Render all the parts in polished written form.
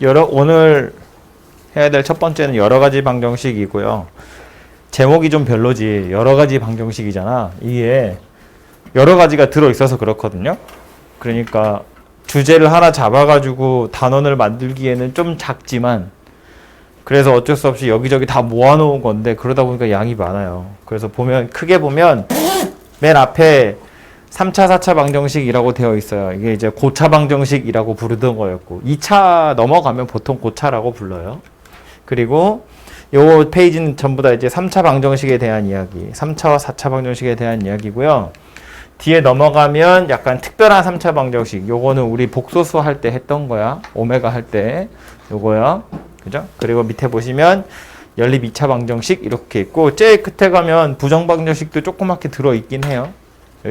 오늘 해야 될 첫 번째는 여러 가지 방정식이고요. 제목이 좀 별로지. 여러 가지 방정식이잖아. 이게 여러 가지가 들어있어서 그렇거든요. 그러니까 주제를 하나 잡아가지고 단원을 만들기에는 좀 작지만 그래서 어쩔 수 없이 여기저기 다 모아놓은 건데 그러다 보니까 양이 많아요. 그래서 크게 보면 맨 앞에 3차, 4차 방정식이라고 되어 있어요. 이게 이제 고차 방정식이라고 부르던 거였고 2차 넘어가면 보통 고차라고 불러요. 그리고 요 페이지는 전부 다 이제 3차 방정식에 대한 이야기, 3차와 4차 방정식에 대한 이야기고요. 뒤에 넘어가면 약간 특별한 3차 방정식. 요거는 우리 복소수 할 때 했던 거야. 오메가 할 때 요거야. 그죠? 그리고 밑에 보시면 연립 2차 방정식 이렇게 있고 제일 끝에 가면 부정 방정식도 조그맣게 들어있긴 해요.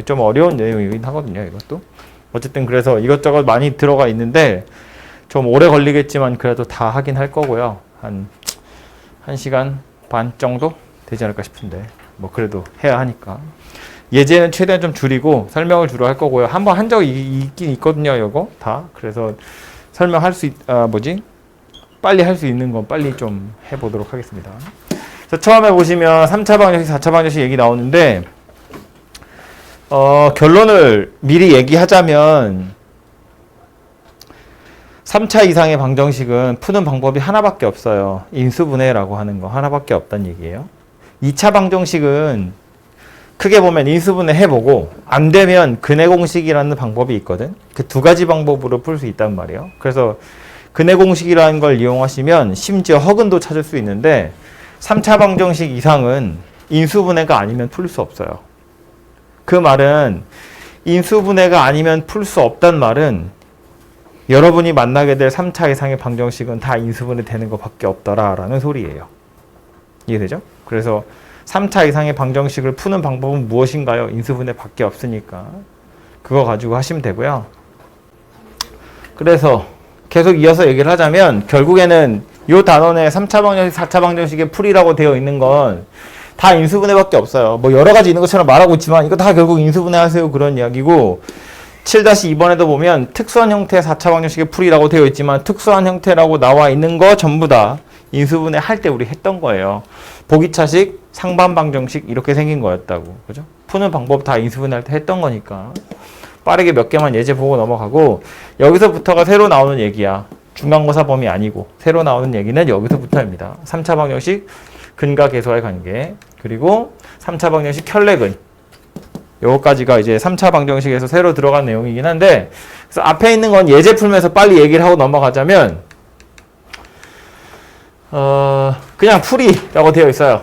좀 어려운 내용이긴 하거든요. 이것도. 어쨌든 그래서 이것저것 많이 들어가 있는데 좀 오래 걸리겠지만 그래도 다 하긴 할 거고요. 한 1시간 반 정도 되지 않을까 싶은데 뭐 그래도 해야 하니까. 예제는 최대한 좀 줄이고 설명을 주로 할 거고요. 한번 한 적이 있긴 있거든요. 이거 다. 그래서 설명할 수 빨리 할 수 있는 건 빨리 좀 해보도록 하겠습니다. 그래서 처음에 보시면 3차 방정식, 4차 방정식 얘기 나오는데 결론을 미리 얘기하자면 3차 이상의 방정식은 푸는 방법이 하나밖에 없어요. 인수분해라고 하는 거 하나밖에 없다는 얘기예요. 2차 방정식은 크게 보면 인수분해 해보고 안 되면 근해공식이라는 방법이 있거든. 그 두 가지 방법으로 풀 수 있단 말이에요. 그래서 근해공식이라는 걸 이용하시면 심지어 허근도 찾을 수 있는데 3차 방정식 이상은 인수분해가 아니면 풀 수 없어요. 그 말은 인수분해가 아니면 풀 수 없단 말은 여러분이 만나게 될 3차 이상의 방정식은 다 인수분해 되는 것밖에 없더라라는 소리예요. 이해되죠? 그래서 3차 이상의 방정식을 푸는 방법은 무엇인가요? 인수분해 밖에 없으니까 그거 가지고 하시면 되고요. 그래서 계속 이어서 얘기를 하자면 결국에는 이 단원에 3차 방정식, 4차 방정식의 풀이라고 되어 있는 건 다 인수분해밖에 없어요. 뭐 여러 가지 있는 것처럼 말하고 있지만 이거 다 결국 인수분해 하세요 그런 이야기고 7-2번에도 보면 특수한 형태의 4차 방정식의 풀이라고 되어 있지만 특수한 형태라고 나와 있는 거 전부 다 인수분해 할 때 우리 했던 거예요. 보기차식, 상반 방정식 이렇게 생긴 거였다고. 그죠? 푸는 방법 다 인수분해 할 때 했던 거니까 빠르게 몇 개만 예제 보고 넘어가고 여기서부터가 새로 나오는 얘기야. 중간고사 범위 아니고 새로 나오는 얘기는 여기서부터입니다. 3차 방정식 근과 계수와의 관계 그리고 3차 방정식 혈례근 요거까지가 이제 3차 방정식에서 새로 들어간 내용이긴 한데 그래서 앞에 있는 건 예제 풀면서 빨리 얘기를 하고 넘어가자면 그냥 풀이라고 되어 있어요.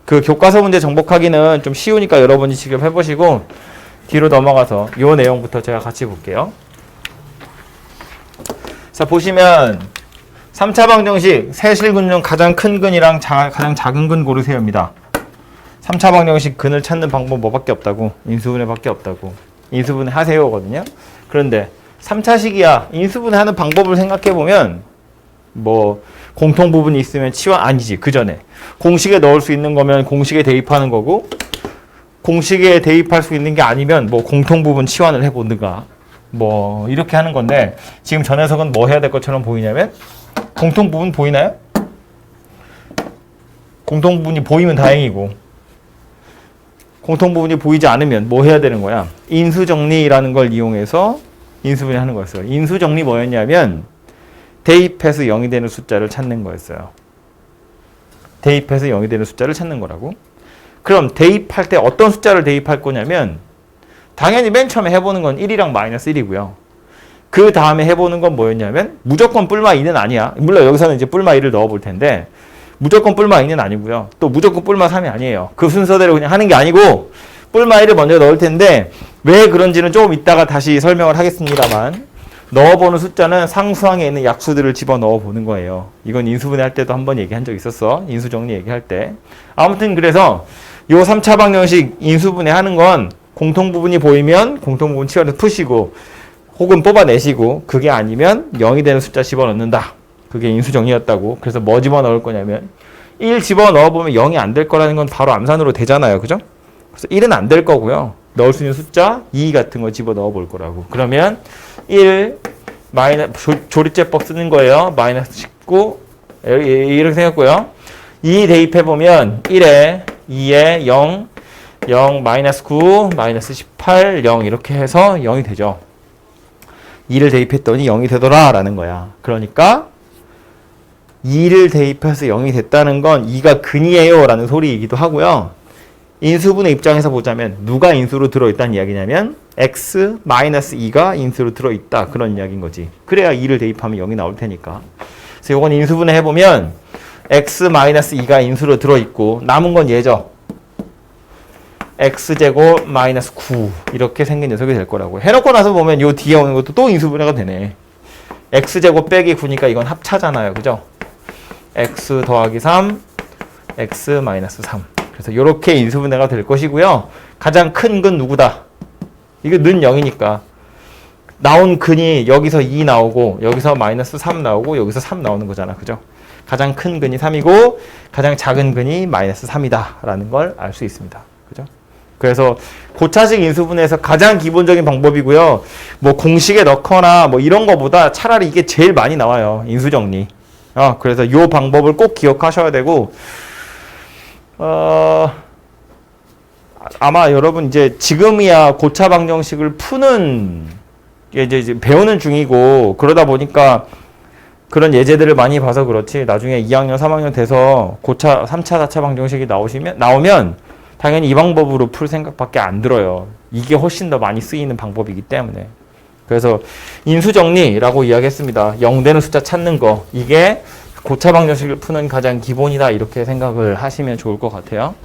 그 교과서 문제 정복하기는 좀 쉬우니까 여러분이 직접 해보시고 뒤로 넘어가서 요 내용부터 제가 같이 볼게요. 자 보시면 3차 방정식 세실근 중 가장 큰 근이랑 가장 작은 근 고르세요입니다. 3차 방정식 근을 찾는 방법 뭐밖에 없다고? 인수분해밖에 없다고. 인수분해 하세요거든요. 그런데 3차식이야. 인수분해 하는 방법을 생각해보면 뭐 공통 부분이 있으면 치환 아니지. 그 전에 공식에 넣을 수 있는 거면 공식에 대입하는 거고 공식에 대입할 수 있는 게 아니면 뭐 공통 부분 치환을 해보든가 뭐 이렇게 하는 건데 지금 저 녀석은 뭐 해야 될 것처럼 보이냐면 공통 부분 보이나요? 공통 부분이 보이면 다행이고 공통 부분이 보이지 않으면 뭐 해야 되는 거야? 인수정리라는 걸 이용해서 인수분해 하는 거였어요. 인수정리 뭐였냐면 대입해서 0이 되는 숫자를 찾는 거였어요. 대입해서 0이 되는 숫자를 찾는 거라고. 그럼 대입할 때 어떤 숫자를 대입할 거냐면 당연히 맨 처음에 해보는 건 1이랑 마이너스 1이고요. 그 다음에 해보는 건 뭐였냐면 무조건 뿔마 2는 아니야. 물론 여기서는 이제 뿔마 2를 넣어볼 텐데 무조건 뿔마 2는 아니고요. 또 무조건 뿔마 3이 아니에요. 그 순서대로 그냥 하는 게 아니고 뿔마 1을 먼저 넣을 텐데 왜 그런지는 조금 이따가 다시 설명을 하겠습니다만 넣어보는 숫자는 상수항에 있는 약수들을 집어넣어 보는 거예요. 이건 인수분해 할 때도 한번 얘기한 적 있었어. 인수정리 얘기할 때. 아무튼 그래서 요 3차 방정식 인수분해 하는 건 공통 부분이 보이면 공통 부분 치환해서 푸시고 혹은 뽑아내시고 그게 아니면 0이 되는 숫자 집어넣는다. 그게 인수정리였다고. 그래서 뭐 집어넣을 거냐면 1 집어넣어보면 0이 안 될 거라는 건 바로 암산으로 되잖아요. 그죠? 그래서 1은 안 될 거고요. 넣을 수 있는 숫자 2 같은 거 집어넣어 볼 거라고. 그러면 1 조립제법 쓰는 거예요. 마이너스 19 이렇게 생겼고요. 2 대입해보면 1에 2에 0 0 마이너스 9 마이너스 18 0 이렇게 해서 0이 되죠. 2를 대입했더니 0이 되더라 라는 거야. 그러니까 2를 대입해서 0이 됐다는 건 2가 근이에요 라는 소리이기도 하고요. 인수분해 입장에서 보자면 누가 인수로 들어있다는 이야기냐면 x-2가 인수로 들어있다 그런 이야기인 거지. 그래야 2를 대입하면 0이 나올 테니까. 그래서 요건 인수분해 해보면 x-2가 인수로 들어있고 남은 건 얘죠. x제곱 마이너스 9 이렇게 생긴 녀석이 될 거라고. 해놓고 나서 보면 요 뒤에 오는 것도 또 인수분해가 되네. x제곱 빼기 9니까 이건 합차잖아요. 그죠? x 더하기 3 x 마이너스 3 그래서 이렇게 인수분해가 될 것이고요. 가장 큰 근 누구다? 이거 는 0이니까 나온 근이 여기서 2 나오고 여기서 마이너스 3 나오고 여기서 3 나오는 거잖아. 그죠? 가장 큰 근이 3이고 가장 작은 근이 마이너스 3이다 라는 걸 알 수 있습니다. 그죠? 그래서 고차식 인수분해에서 가장 기본적인 방법이고요. 뭐 공식에 넣거나 뭐 이런 거보다 차라리 이게 제일 많이 나와요. 인수정리. 그래서 이 방법을 꼭 기억하셔야 되고 아마 여러분 이제 지금이야 고차 방정식을 푸는 이제 배우는 중이고 그러다 보니까 그런 예제들을 많이 봐서 그렇지 나중에 2학년 3학년 돼서 고차 3차 4차 방정식이 나오면 당연히 이 방법으로 풀 생각밖에 안 들어요. 이게 훨씬 더 많이 쓰이는 방법이기 때문에. 그래서 인수정리라고 이야기했습니다. 0 되는 숫자 찾는 거. 이게 고차 방정식을 푸는 가장 기본이다. 이렇게 생각을 하시면 좋을 것 같아요.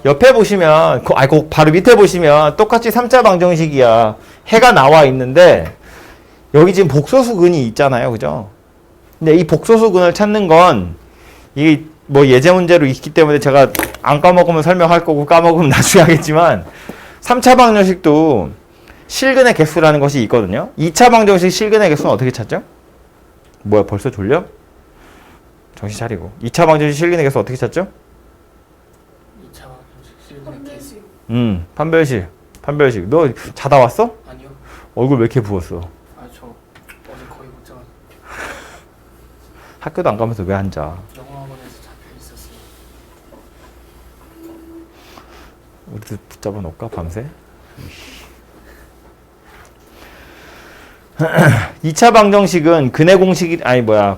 옆에 보시면, 바로 밑에 보시면 똑같이 3차 방정식이야. 해가 나와 있는데 여기 지금 복소수근이 있잖아요. 그죠? 근데 이 복소수근을 찾는 건 이게 뭐 예제 문제로 있기 때문에 제가 안 까먹으면 설명할 거고 까먹으면 나중에 하겠지만 3차 방정식도 실근의 개수라는 것이 있거든요. 2차 방정식 실근의 개수는 어떻게 찾죠? 뭐야 벌써 졸려? 정신 차리고. 2차 방정식 실근의 개수 어떻게 찾죠? 2차 방정식 실근의 개수. 판별식. 너 자다 왔어? 아니요. 얼굴 왜 이렇게 부었어? 저 어제 거의 못 자가지고. 학교도 안 가면서 왜 앉아? 영어학원에서 잡혀 있었어요. 우리도 붙잡아 놓을까 밤새? 2차 방정식은 근의 공식이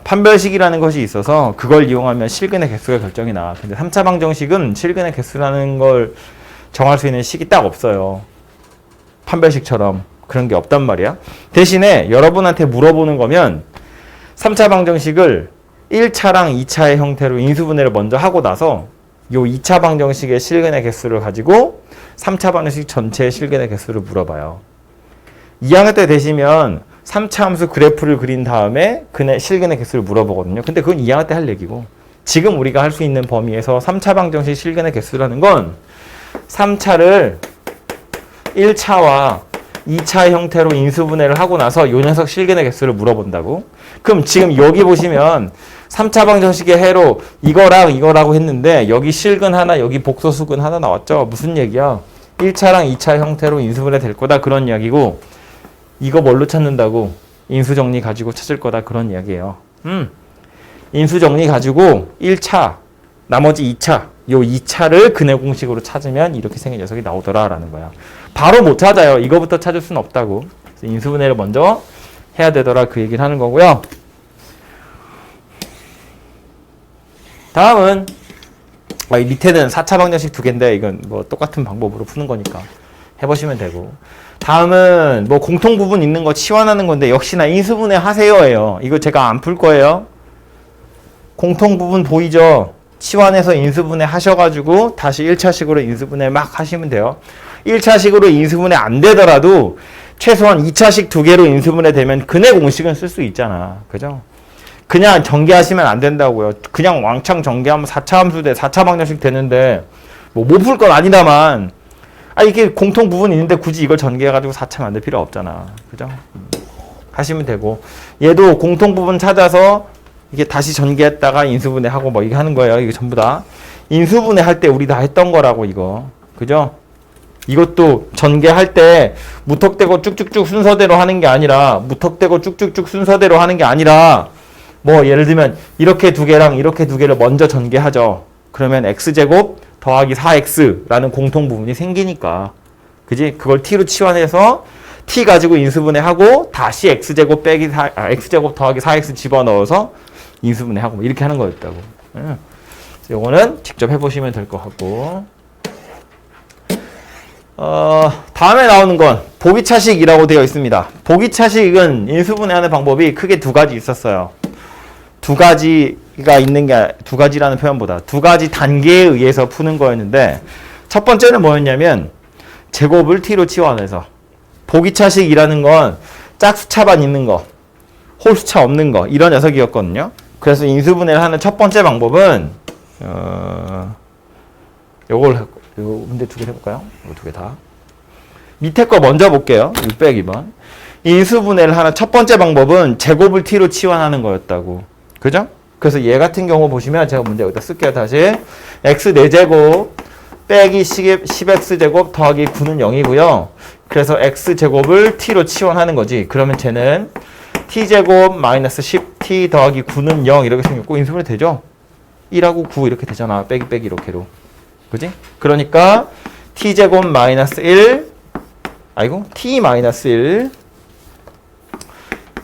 판별식이라는 것이 있어서 그걸 이용하면 실근의 개수가 결정이 나. 근데 3차 방정식은 실근의 개수라는 걸 정할 수 있는 식이 딱 없어요. 판별식처럼 그런 게 없단 말이야. 대신에 여러분한테 물어보는 거면 3차 방정식을 1차랑 2차의 형태로 인수분해를 먼저 하고 나서 요 2차 방정식의 실근의 개수를 가지고 3차 방정식 전체의 실근의 개수를 물어봐요. 2학년 때 되시면 3차 함수 그래프를 그린 다음에 실근의 개수를 물어보거든요. 근데 그건 2학년 때 할 얘기고 지금 우리가 할 수 있는 범위에서 3차 방정식 실근의 개수라는 건 3차를 1차와 2차 형태로 인수분해를 하고 나서 요 녀석 실근의 개수를 물어본다고? 그럼 지금 여기 보시면 3차 방정식의 해로 이거라고 했는데 여기 실근 하나 여기 복소수근 하나 나왔죠? 무슨 얘기야? 1차랑 2차 형태로 인수분해 될 거다 그런 이야기고 이거 뭘로 찾는다고? 인수정리 가지고 찾을 거다 그런 이야기예요. 인수정리 가지고 1차 나머지 2차 요 2차를 근의 공식으로 찾으면 이렇게 생긴 녀석이 나오더라 라는 거야. 바로 못 찾아요. 이거부터 찾을 수는 없다고. 그래서 인수분해를 먼저 해야 되더라 그 얘기를 하는 거고요. 다음은 이 밑에는 4차 방정식 2개인데 이건 뭐 똑같은 방법으로 푸는 거니까 해보시면 되고 다음은 뭐 공통 부분 있는 거 치환하는 건데 역시나 인수분해 하세요예요. 이거 제가 안 풀 거예요. 공통 부분 보이죠? 치환해서 인수분해 하셔가지고 다시 1차식으로 인수분해 막 하시면 돼요. 1차식으로 인수분해 안 되더라도 최소한 2차식 2개로 인수분해 되면 근의 공식은 쓸 수 있잖아. 그죠? 그냥 전개하시면 안 된다고요. 그냥 왕창 전개하면 4차 함수 돼. 4차 방정식 되는데 뭐 못 풀 건 아니다만 이게 공통 부분이 있는데 굳이 이걸 전개해가지고 4차 만들 필요 없잖아. 그죠? 하시면 되고 얘도 공통 부분 찾아서 이게 다시 전개했다가 인수분해 하고 뭐 이게 하는 거예요. 이게 전부 다 인수분해 할 때 우리 다 했던 거라고 이거. 그죠? 이것도 전개할 때 무턱대고 쭉쭉쭉 순서대로 하는 게 아니라 무턱대고 쭉쭉쭉 순서대로 하는 게 아니라 뭐 예를 들면 이렇게 두 개랑 이렇게 두 개를 먼저 전개하죠. 그러면 x제곱 더하기 4x라는 공통 부분이 생기니까 그지? 그걸 t로 치환해서 t 가지고 인수분해하고 다시 x제곱 빼기 x제곱 더하기 4x 집어넣어서 인수분해하고 이렇게 하는 거였다고. 요거는 직접 해보시면 될 것 같고 다음에 나오는 건 보기차식이라고 되어 있습니다. 보기차식은 인수분해하는 방법이 크게 두 가지 있었어요. 두 가지가 있는 게 두 가지라는 표현보다 두 가지 단계에 의해서 푸는 거였는데 첫 번째는 뭐였냐면 제곱을 t로 치환해서 보기차식이라는 건 짝수차만 있는 거, 홀수차 없는 거 이런 녀석이었거든요. 그래서 인수분해를 하는 첫 번째 방법은 요거 문제 두 개 해볼까요? 이거 두 개 다. 밑에 거 먼저 볼게요. 602번. 인수분해를 하는 첫 번째 방법은 제곱을 t로 치환하는 거였다고. 그죠? 그래서 얘 같은 경우 보시면 제가 문제 여기다 쓸게요. 다시 x 4제곱 빼기 10x제곱 더하기 9는 0이고요. 그래서 x제곱을 t로 치환하는 거지. 그러면 쟤는 t제곱 마이너스 10t 더하기 9는 0 이렇게 생겼고 인수분해 되죠? 1하고 9 이렇게 되잖아. 빼기 빼기 이렇게로. 그지? 그러니까 t제곱 마이너스 1 t 마이너스 1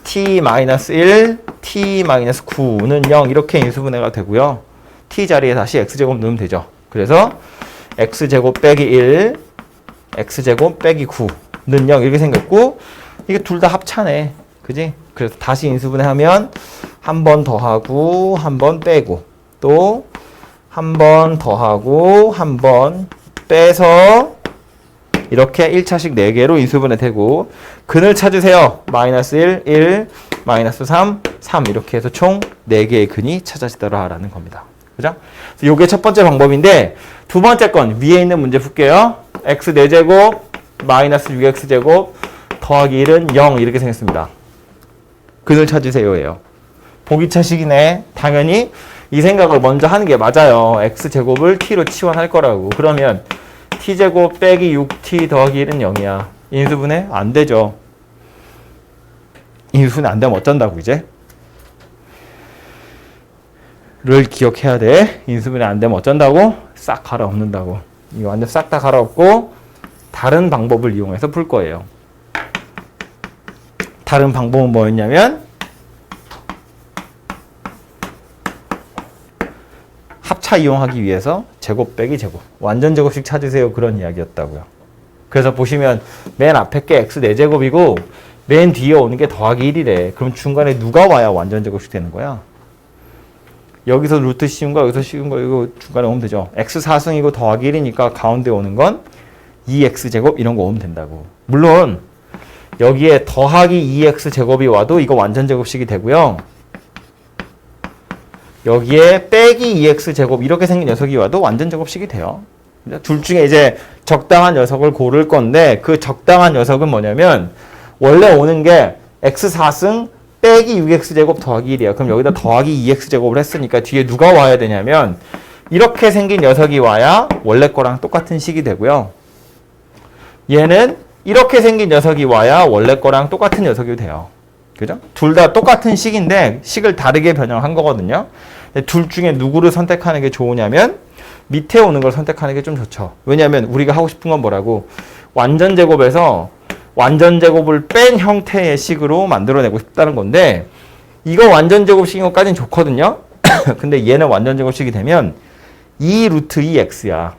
t 마이너스 1 t 마이너스 9는 0 이렇게 인수분해가 되고요. t 자리에 다시 x제곱 넣으면 되죠. 그래서 x제곱 빼기 1 x제곱 빼기 9는 0 이렇게 생겼고 이게 둘 다 합차네. 그지? 그래서 다시 인수분해하면 한 번 더하고 한 번 빼고 또 한 번 더하고 한 번 빼서 이렇게 1차식 4개로 인수분해 되고 근을 찾으세요. 마이너스 1, 1, 마이너스 3, 3 이렇게 해서 총 4개의 근이 찾아지더라라는 겁니다. 그죠? 이게 첫 번째 방법인데 두 번째 건 위에 있는 문제 풀게요. x 4제곱 마이너스 6x제곱 더하기 1은 0 이렇게 생겼습니다. 근을 찾으세요예요. 보기차식이네. 당연히 이 생각을 먼저 하는 게 맞아요. x제곱을 t로 치환할 거라고. 그러면 t제곱 빼기 6t 더하기 1은 0이야. 인수분해? 안 되죠. 인수분해 안 되면 어쩐다고 이제? 를 기억해야 돼. 인수분해 안 되면 어쩐다고? 싹 갈아엎는다고. 이거 완전 싹 다 갈아엎고 다른 방법을 이용해서 풀 거예요. 다른 방법은 뭐였냐면 합차 이용하기 위해서 제곱 빼기 제곱 완전 제곱식 찾으세요. 그런 이야기였다고요. 그래서 보시면 맨 앞에 게 x 4제곱이고 맨 뒤에 오는 게 더하기 1이래. 그럼 중간에 누가 와야 완전 제곱식 되는 거야? 여기서 루트 씌운 거 여기서 씌운 거 이거 중간에 오면 되죠. x 4승이고 더하기 1이니까 가운데 오는 건 2x제곱 이런 거 오면 된다고. 물론 여기에 더하기 2x제곱이 와도 이거 완전 제곱식이 되고요. 여기에 빼기 2x제곱 이렇게 생긴 녀석이 와도 완전 제곱식이 돼요. 둘 중에 이제 적당한 녀석을 고를 건데 그 적당한 녀석은 뭐냐면 원래 오는 게 x 4승 빼기 6x제곱 더하기 1이야. 그럼 여기다 더하기 2x제곱을 했으니까 뒤에 누가 와야 되냐면 이렇게 생긴 녀석이 와야 원래 거랑 똑같은 식이 되고요. 얘는 이렇게 생긴 녀석이 와야 원래 거랑 똑같은 녀석이 돼요. 그죠? 둘 다 똑같은 식인데 식을 다르게 변형한 거거든요. 둘 중에 누구를 선택하는 게 좋으냐면 밑에 오는 걸 선택하는 게 좀 좋죠. 왜냐하면 우리가 하고 싶은 건 뭐라고? 완전 제곱에서 완전 제곱을 뺀 형태의 식으로 만들어내고 싶다는 건데 이거 완전 제곱식인 것까지는 좋거든요. 근데 얘는 완전 제곱식이 되면 2 루트 2x야.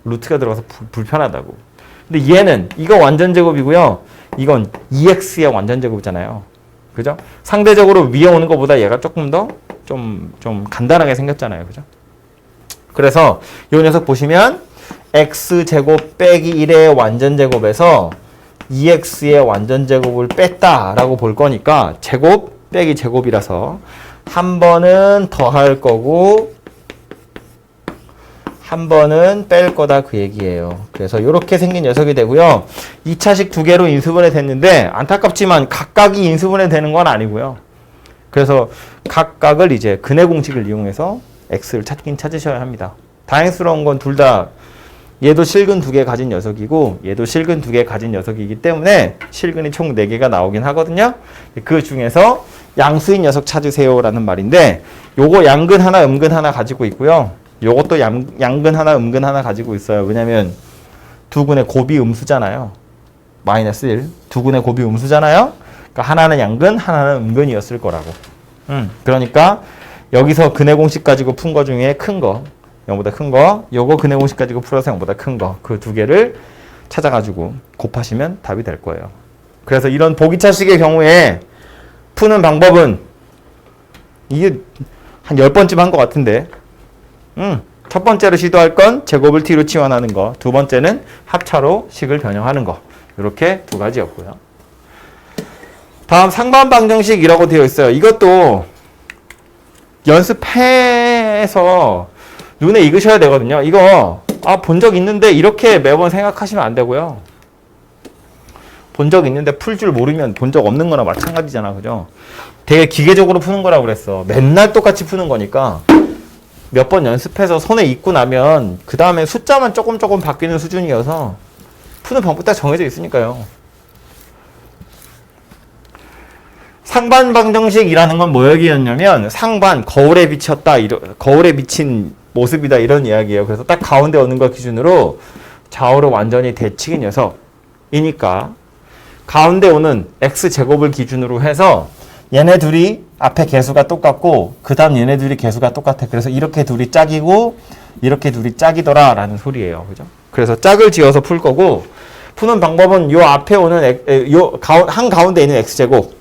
루트가 들어가서 불편하다고. 근데 얘는 이거 완전 제곱이고요. 이건 2x의 완전 제곱이잖아요. 그죠? 상대적으로 위에 오는 것보다 얘가 조금 더 좀 간단하게 생겼잖아요. 그죠? 그래서 이 녀석 보시면 x제곱 빼기 1의 완전 제곱에서 2x의 완전 제곱을 뺐다라고 볼 거니까 제곱 빼기 제곱이라서 한 번은 더할 거고 한 번은 뺄 거다 그 얘기예요. 그래서 이렇게 생긴 녀석이 되고요. 2차식 두 개로 인수분해 됐는데 안타깝지만 각각이 인수분해 되는 건 아니고요. 그래서 각각을 이제 근의 공식을 이용해서 x를 찾긴 찾으셔야 합니다. 다행스러운 건 둘 다 얘도 실근 2개 가진 녀석이고 얘도 실근 2개 가진 녀석이기 때문에 실근이 총 4개가 나오긴 하거든요. 그 중에서 양수인 녀석 찾으세요라는 말인데 요거 양근 하나 음근 하나 가지고 있고요. 요것도 양근 하나 음근 하나 가지고 있어요. 왜냐면 두 근의 곱이 음수잖아요. 마이너스 1. 두 근의 곱이 음수잖아요. 그러니까 하나는 양근 하나는 음근이었을 거라고. 그러니까 여기서 근의 공식 가지고 푼 거 중에 큰 거 0보다 큰 거, 요거 근의 공식 가지고 풀어서 0보다 큰 거, 그 2개를 찾아가지고 곱하시면 답이 될 거예요. 그래서 이런 보기차식의 경우에 푸는 방법은 이게 한 10번쯤 한 것 같은데 첫 번째로 시도할 건 제곱을 t로 치환하는 거, 두 번째는 합차로 식을 변형하는 거, 이렇게 2가지였고요. 다음 상반 방정식이라고 되어 있어요. 이것도 연습해서 눈에 익으셔야 되거든요. 이거 본 적 있는데 이렇게 매번 생각하시면 안 되고요. 본 적 있는데 풀 줄 모르면 본 적 없는 거나 마찬가지잖아. 그죠? 되게 기계적으로 푸는 거라고 그랬어. 맨날 똑같이 푸는 거니까 몇 번 연습해서 손에 익고 나면 그 다음에 숫자만 조금 바뀌는 수준이어서 푸는 방법 딱 정해져 있으니까요. 상반 방정식이라는 건 뭐 얘기였냐면 상반, 거울에 비쳤다, 거울에 비친 모습이다 이런 이야기예요. 그래서 딱 가운데 오는 거 기준으로 좌우로 완전히 대칭인 녀석이니까 가운데 오는 x제곱을 기준으로 해서 얘네 둘이 앞에 개수가 똑같고 그 다음 얘네 둘이 개수가 똑같아. 그래서 이렇게 둘이 짝이고 이렇게 둘이 짝이더라 라는 소리예요. 그죠? 그래서 짝을 지어서 풀 거고 푸는 방법은 요 앞에 오는 한가운데 있는 x제곱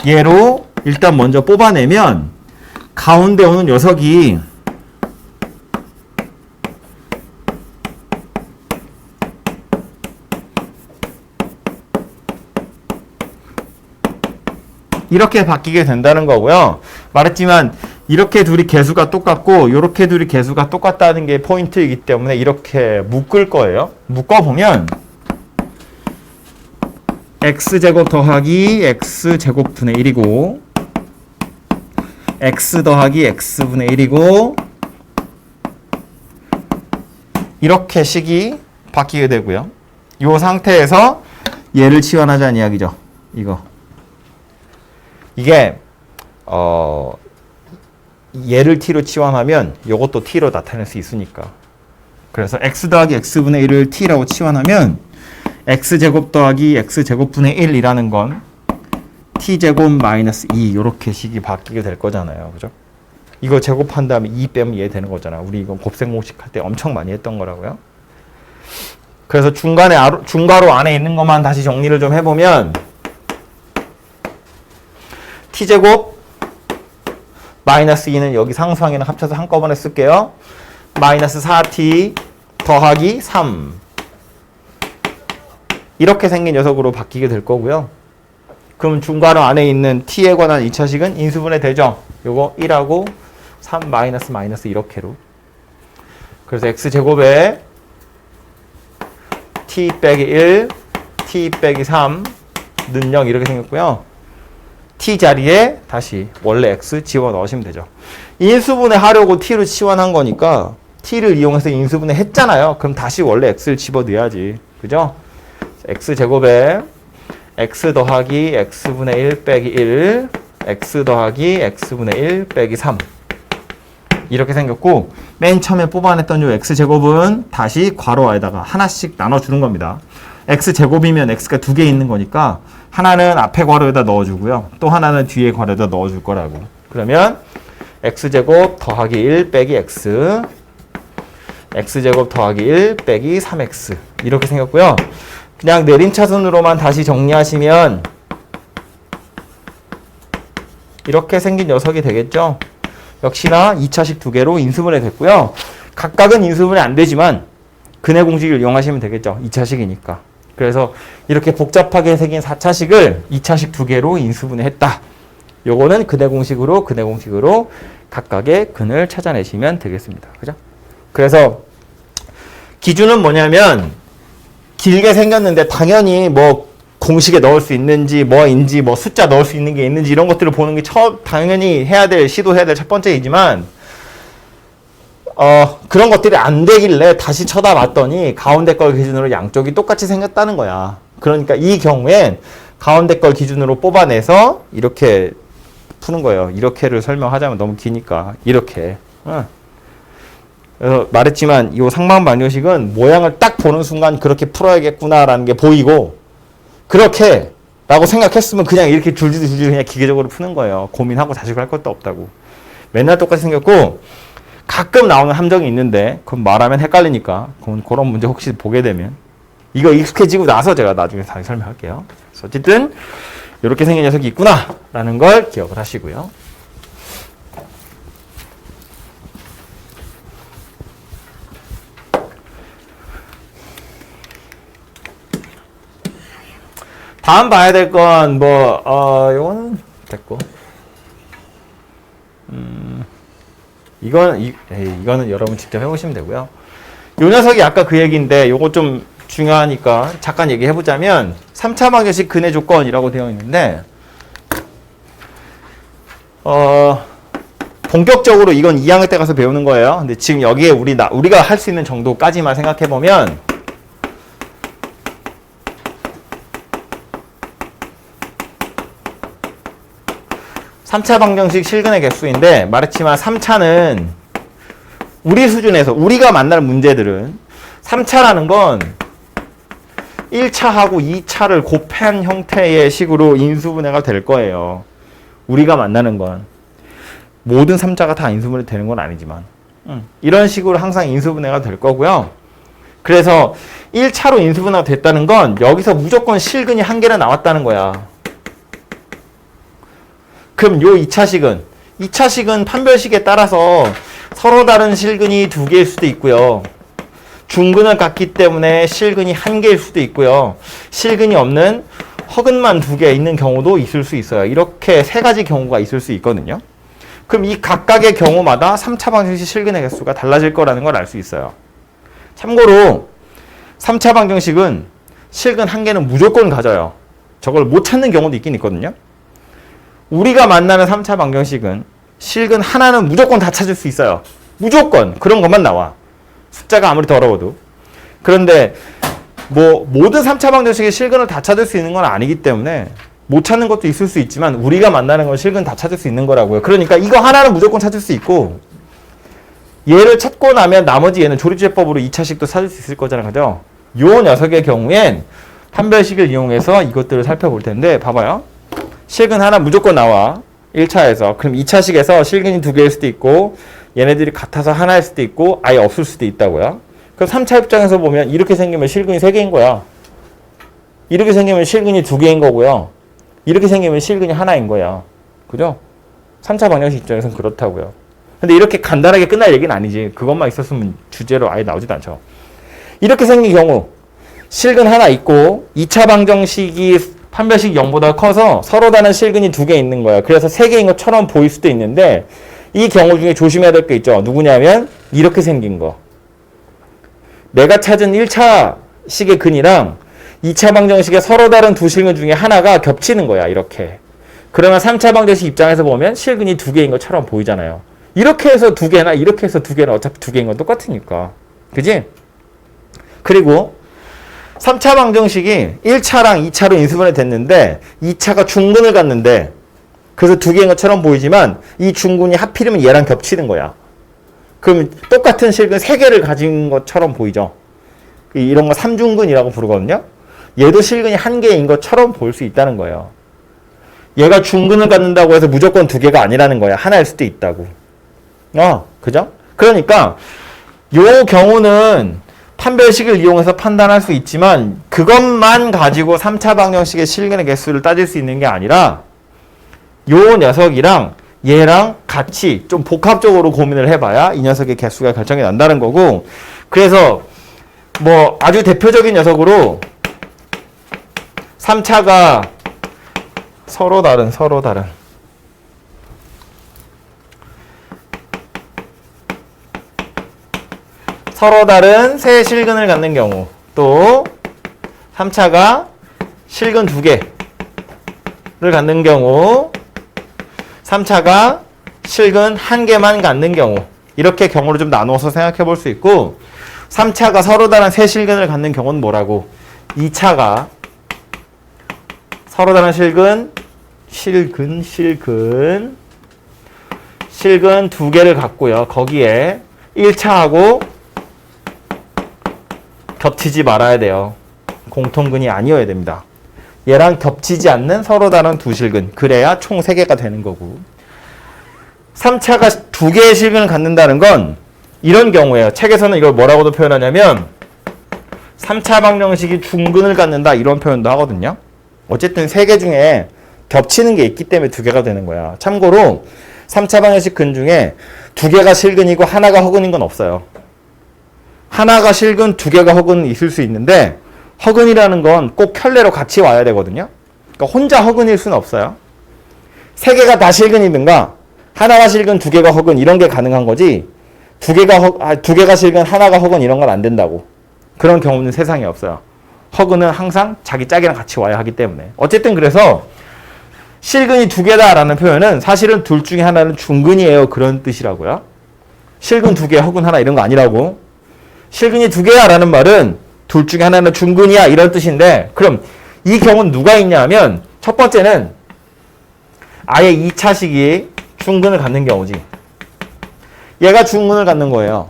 얘로 일단 먼저 뽑아내면 가운데 오는 녀석이 이렇게 바뀌게 된다는 거고요. 말했지만 이렇게 둘이 개수가 똑같고 이렇게 둘이 개수가 똑같다는 게 포인트이기 때문에 이렇게 묶을 거예요. 묶어보면 x제곱 더하기 x제곱분의 1이고 x 더하기 x분의 1이고 이렇게 식이 바뀌게 되고요. 이 상태에서 얘를 치환하자는 이야기죠. 이게 얘를 t로 치환하면 이것도 t로 나타낼 수 있으니까. 그래서 x 더하기 x분의 1을 t라고 치환하면 x제곱 더하기 x제곱분의 1이라는 건 t제곱 마이너스 2 이렇게 식이 바뀌게 될 거잖아요. 그죠? 이거 제곱한 다음에 2 빼면 얘 되는 거잖아. 우리 이거 곱셈 공식 할 때 엄청 많이 했던 거라고요. 그래서 중괄호 안에 있는 것만 다시 정리를 좀 해보면 t제곱 마이너스 2는 여기 상수항에는 합쳐서 한꺼번에 쓸게요. 마이너스 4t 더하기 3 이렇게 생긴 녀석으로 바뀌게 될 거고요. 그럼 중괄호 안에 있는 t에 관한 2차식은 인수분해 되죠. 요거 1하고 3 마이너스 이렇게로. 그래서 x제곱에 t 빼기 1, t 빼기 3는 0 이렇게 생겼고요. t 자리에 다시 원래 x 집어넣으시면 되죠. 인수분해 하려고 t로 치환한 거니까 t를 이용해서 인수분해 했잖아요. 그럼 다시 원래 x를 집어넣어야지. 그죠? x제곱에 x 더하기 x분의 1 빼기 1 x 더하기 x분의 1 빼기 3 이렇게 생겼고 맨 처음에 뽑아냈던 요 x제곱은 다시 괄호 안에다가 하나씩 나눠주는 겁니다. x제곱이면 x가 2개 있는 거니까 하나는 앞에 괄호에다 넣어주고요. 또 하나는 뒤에 괄호에다 넣어줄 거라고. 그러면 x제곱 더하기 1 빼기 x x제곱 더하기 1 빼기 3x 이렇게 생겼고요. 그냥 내림차순으로만 다시 정리하시면 이렇게 생긴 녀석이 되겠죠. 역시나 2차식 2개로 인수분해 됐고요. 각각은 인수분해 안 되지만 근의 공식을 이용하시면 되겠죠. 2차식이니까. 그래서 이렇게 복잡하게 생긴 4차식을 2차식 2개로 인수분해 했다. 요거는 근의 공식으로 각각의 근을 찾아내시면 되겠습니다. 그죠? 그래서 기준은 뭐냐면 길게 생겼는데 당연히 뭐 공식에 넣을 수 있는지 뭐인지 뭐 숫자 넣을 수 있는 게 있는지 이런 것들을 보는 게 당연히 시도해야 될 첫 번째이지만 그런 것들이 안 되길래 다시 쳐다봤더니 가운데 걸 기준으로 양쪽이 똑같이 생겼다는 거야. 그러니까 이 경우엔 가운데 걸 기준으로 뽑아내서 이렇게 푸는 거예요. 이렇게를 설명하자면 너무 기니까 이렇게. 그래서 말했지만 이 상방 방정식은 모양을 딱 보는 순간 그렇게 풀어야겠구나라는 게 보이고, 그렇게 라고 생각했으면 그냥 이렇게 줄줄이 그냥 기계적으로 푸는 거예요. 고민하고 자식을 할 것도 없다고. 맨날 똑같이 생겼고 가끔 나오는 함정이 있는데 그건 말하면 헷갈리니까 그런 문제 혹시 보게 되면 이거 익숙해지고 나서 제가 나중에 다시 설명할게요. 그래서 어쨌든 이렇게 생긴 녀석이 있구나 라는 걸 기억을 하시고요. 다음 봐야 될 건 요거는 됐고, 이거는 여러분 직접 해보시면 되고요. 요 녀석이 아까 그 얘기인데 요거 좀 중요하니까 잠깐 얘기해보자면 3차 방정식 근해 조건이라고 되어 있는데, 본격적으로 이건 2학년 때 가서 배우는 거예요. 근데 지금 여기에 우리가 할 수 있는 정도까지만 생각해보면, 3차 방정식 실근의 개수인데, 말했지만 3차는 우리 수준에서 우리가 만날 문제들은 3차라는 건 1차하고 2차를 곱한 형태의 식으로 인수분해가 될 거예요. 우리가 만나는 건 모든 3차가 다 인수분해 되는 건 아니지만 이런 식으로 항상 인수분해가 될 거고요. 그래서 1차로 인수분해가 됐다는 건 여기서 무조건 실근이 한 개는 나왔다는 거야. 그럼 요 2차식은 판별식에 따라서 서로 다른 실근이 2개일 수도 있고요. 중근을 갖기 때문에 실근이 1개일 수도 있고요. 실근이 없는 허근만 2개 있는 경우도 있을 수 있어요. 이렇게 3가지 경우가 있을 수 있거든요. 그럼 이 각각의 경우마다 3차 방정식 실근의 개수가 달라질 거라는 걸 알 수 있어요. 참고로 3차 방정식은 실근 1개는 무조건 가져요. 저걸 못 찾는 경우도 있긴 있거든요. 우리가 만나는 3차 방정식은 실근 하나는 무조건 다 찾을 수 있어요. 무조건 그런 것만 나와. 숫자가 아무리 더러워도. 그런데 모든 3차 방정식의 실근을 다 찾을 수 있는 건 아니기 때문에 못 찾는 것도 있을 수 있지만 우리가 만나는 건 실근 다 찾을 수 있는 거라고요. 그러니까 이거 하나는 무조건 찾을 수 있고, 얘를 찾고 나면 나머지 얘는 조리제법으로 2차식도 찾을 수 있을 거잖아요. 그죠? 요 녀석의 경우엔 판별식을 이용해서 이것들을 살펴볼 텐데, 봐봐요. 실근 하나 무조건 나와. 1차에서. 그럼 2차식에서 실근이 2개일 수도 있고, 얘네들이 같아서 하나일 수도 있고, 아예 없을 수도 있다고요. 그럼 3차 입장에서 보면 이렇게 생기면 실근이 3개인 거야. 이렇게 생기면 실근이 2개인 거고요. 이렇게 생기면 실근이 하나인 거야. 그죠? 3차 방정식 입장에서는 그렇다고요. 근데 이렇게 간단하게 끝날 얘기는 아니지. 그것만 있었으면 주제로 아예 나오지도 않죠. 이렇게 생긴 경우, 실근 하나 있고, 2차 방정식이 판별식 0보다 커서 서로 다른 실근이 2개 있는 거야. 그래서 3개인 것처럼 보일 수도 있는데, 이 경우 중에 조심해야 될 게 있죠. 누구냐면 이렇게 생긴 거. 내가 찾은 1차식의 근이랑 2차 방정식의 서로 다른 두 실근 중에 하나가 겹치는 거야. 이렇게. 그러면 3차 방정식 입장에서 보면 실근이 2개인 것처럼 보이잖아요. 이렇게 해서 2개나 이렇게 해서 2개나 어차피 2개인 건 똑같으니까. 그지? 그리고 3차 방정식이 1차랑 2차로 인수분해 됐는데 2차가 중근을 갖는데, 그래서 2개인 것처럼 보이지만 이 중근이 하필이면 얘랑 겹치는 거야. 그럼 똑같은 실근 3개를 가진 것처럼 보이죠. 이런 거 3중근이라고 부르거든요. 얘도 실근이 1개인 것처럼 보일 수 있다는 거예요. 얘가 중근을 갖는다고 해서 무조건 2개가 아니라는 거야. 하나일 수도 있다고. 그죠? 그러니까 요 경우는 판별식을 이용해서 판단할 수 있지만 그것만 가지고 3차 방정식의 실근의 개수를 따질 수 있는 게 아니라 요 녀석이랑 얘랑 같이 좀 복합적으로 고민을 해봐야 이 녀석의 개수가 결정이 난다는 거고, 그래서 아주 대표적인 녀석으로 3차가 서로 다른 세 실근을 갖는 경우, 또 3차가 실근 2개를 갖는 경우, 3차가 실근 1개만 갖는 경우, 이렇게 경우를 좀 나누어서 생각해 볼 수 있고 3차가 서로 다른 세 실근을 갖는 경우는 뭐라고? 2차가 서로 다른 실근 두 개를 갖고요. 거기에 1차하고 겹치지 말아야 돼요. 공통근이 아니어야 됩니다. 얘랑 겹치지 않는 서로 다른 두 실근. 그래야 총 3개가 되는 거고. 3차가 두 개의 실근을 갖는다는 건 이런 경우예요. 책에서는 이걸 뭐라고도 표현하냐면 3차 방정식이 중근을 갖는다 이런 표현도 하거든요. 어쨌든 3개 중에 겹치는 게 있기 때문에 2개가 되는 거야. 참고로 3차 방정식 근 중에 2개가 실근이고 하나가 허근인 건 없어요. 하나가 실근, 2개가 허근 있을 수 있는데 허근이라는 건 꼭 켤레로 같이 와야 되거든요. 그러니까 혼자 허근일 수는 없어요. 3개가 다 실근이든가 하나가 실근, 2개가 허근 이런 게 가능한 거지 2개가 실근, 하나가 허근 이런 건 안 된다고. 그런 경우는 세상에 없어요. 허근은 항상 자기 짝이랑 같이 와야 하기 때문에. 어쨌든 그래서 실근이 2개다라는 표현은 사실은 둘 중에 하나는 중근이에요. 그런 뜻이라고요. 실근 2개, 허근 하나 이런 거 아니라고. 실근이 2개야라는 말은 둘 중에 하나는 중근이야 이런 뜻인데 그럼 이 경우는 누가 있냐 하면 첫 번째는 아예 2차식이 중근을 갖는 경우지. 얘가 중근을 갖는 거예요.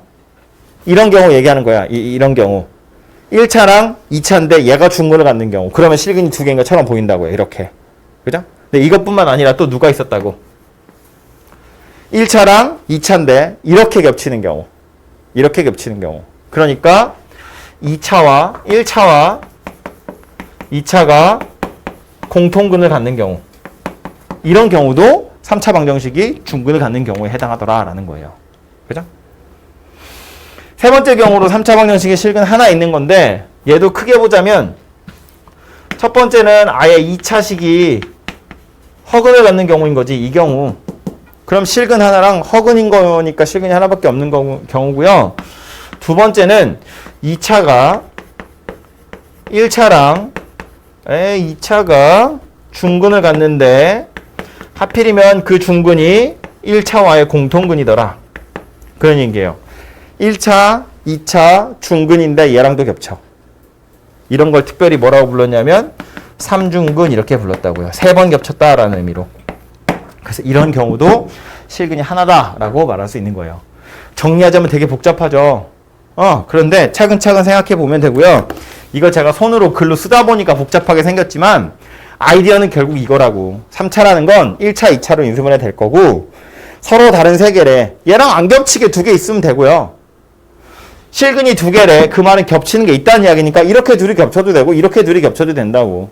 이런 경우 얘기하는 거야. 이런 경우. 1차랑 2차인데 얘가 중근을 갖는 경우. 그러면 실근이 2개인 것처럼 보인다고요. 이렇게. 그죠? 근데 이것뿐만 아니라 또 누가 있었다고. 1차랑 2차인데 이렇게 겹치는 경우. 이렇게 겹치는 경우. 그러니까 1차와 2차가 공통근을 갖는 경우. 이런 경우도 3차 방정식이 중근을 갖는 경우에 해당하더라라는 거예요. 그죠? 세 번째 경우로 3차 방정식에 실근 하나 있는 건데 얘도 크게 보자면 첫 번째는 아예 2차식이 허근을 갖는 경우인 거지. 이 경우. 그럼 실근 하나랑 허근인 거니까 실근이 하나밖에 없는 경우고요. 두 번째는 2차가 1차랑 2차가 중근을 갖는데 하필이면 그 중근이 1차와의 공통근이더라. 그런 얘기예요. 1차, 2차 중근인데 얘랑도 겹쳐. 이런 걸 특별히 뭐라고 불렀냐면 3중근 이렇게 불렀다고요. 3번 겹쳤다라는 의미로. 그래서 이런 경우도 실근이 하나다라고 말할 수 있는 거예요. 정리하자면 되게 복잡하죠. 그런데 차근차근 생각해 보면 되고요. 이거 제가 손으로 글로 쓰다 보니까 복잡하게 생겼지만 아이디어는 결국 이거라고. 3차라는 건 1차, 2차로 인수분해 될 거고 서로 다른 3개래. 얘랑 안 겹치게 2개 있으면 되고요. 실근이 2개래. 그 말은 겹치는 게 있다는 이야기니까 이렇게 둘이 겹쳐도 되고 이렇게 둘이 겹쳐도 된다고.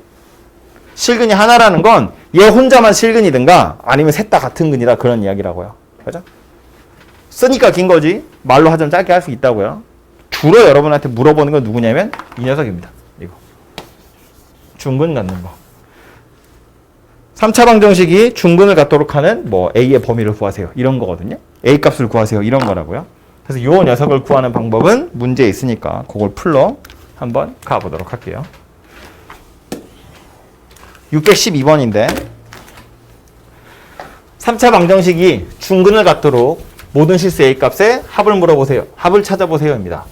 실근이 하나라는 건 얘 혼자만 실근이든가 아니면 셋 다 같은 근이다 그런 이야기라고요. 그죠? 쓰니까 긴 거지. 말로 하자면 짧게 할 수 있다고요. 주로 여러분한테 물어보는 건 누구냐면 이 녀석입니다. 이거. 중근 갖는 거. 3차 방정식이 중근을 갖도록 하는 뭐 A의 범위를 구하세요. 이런 거거든요. A 값을 구하세요. 이런 거라고요. 그래서 요 녀석을 구하는 방법은 문제에 있으니까 그걸 풀러 한번 가보도록 할게요. 612번인데 3차 방정식이 중근을 갖도록 모든 실수 A 값에 합을 물어보세요. 합을 찾아보세요입니다.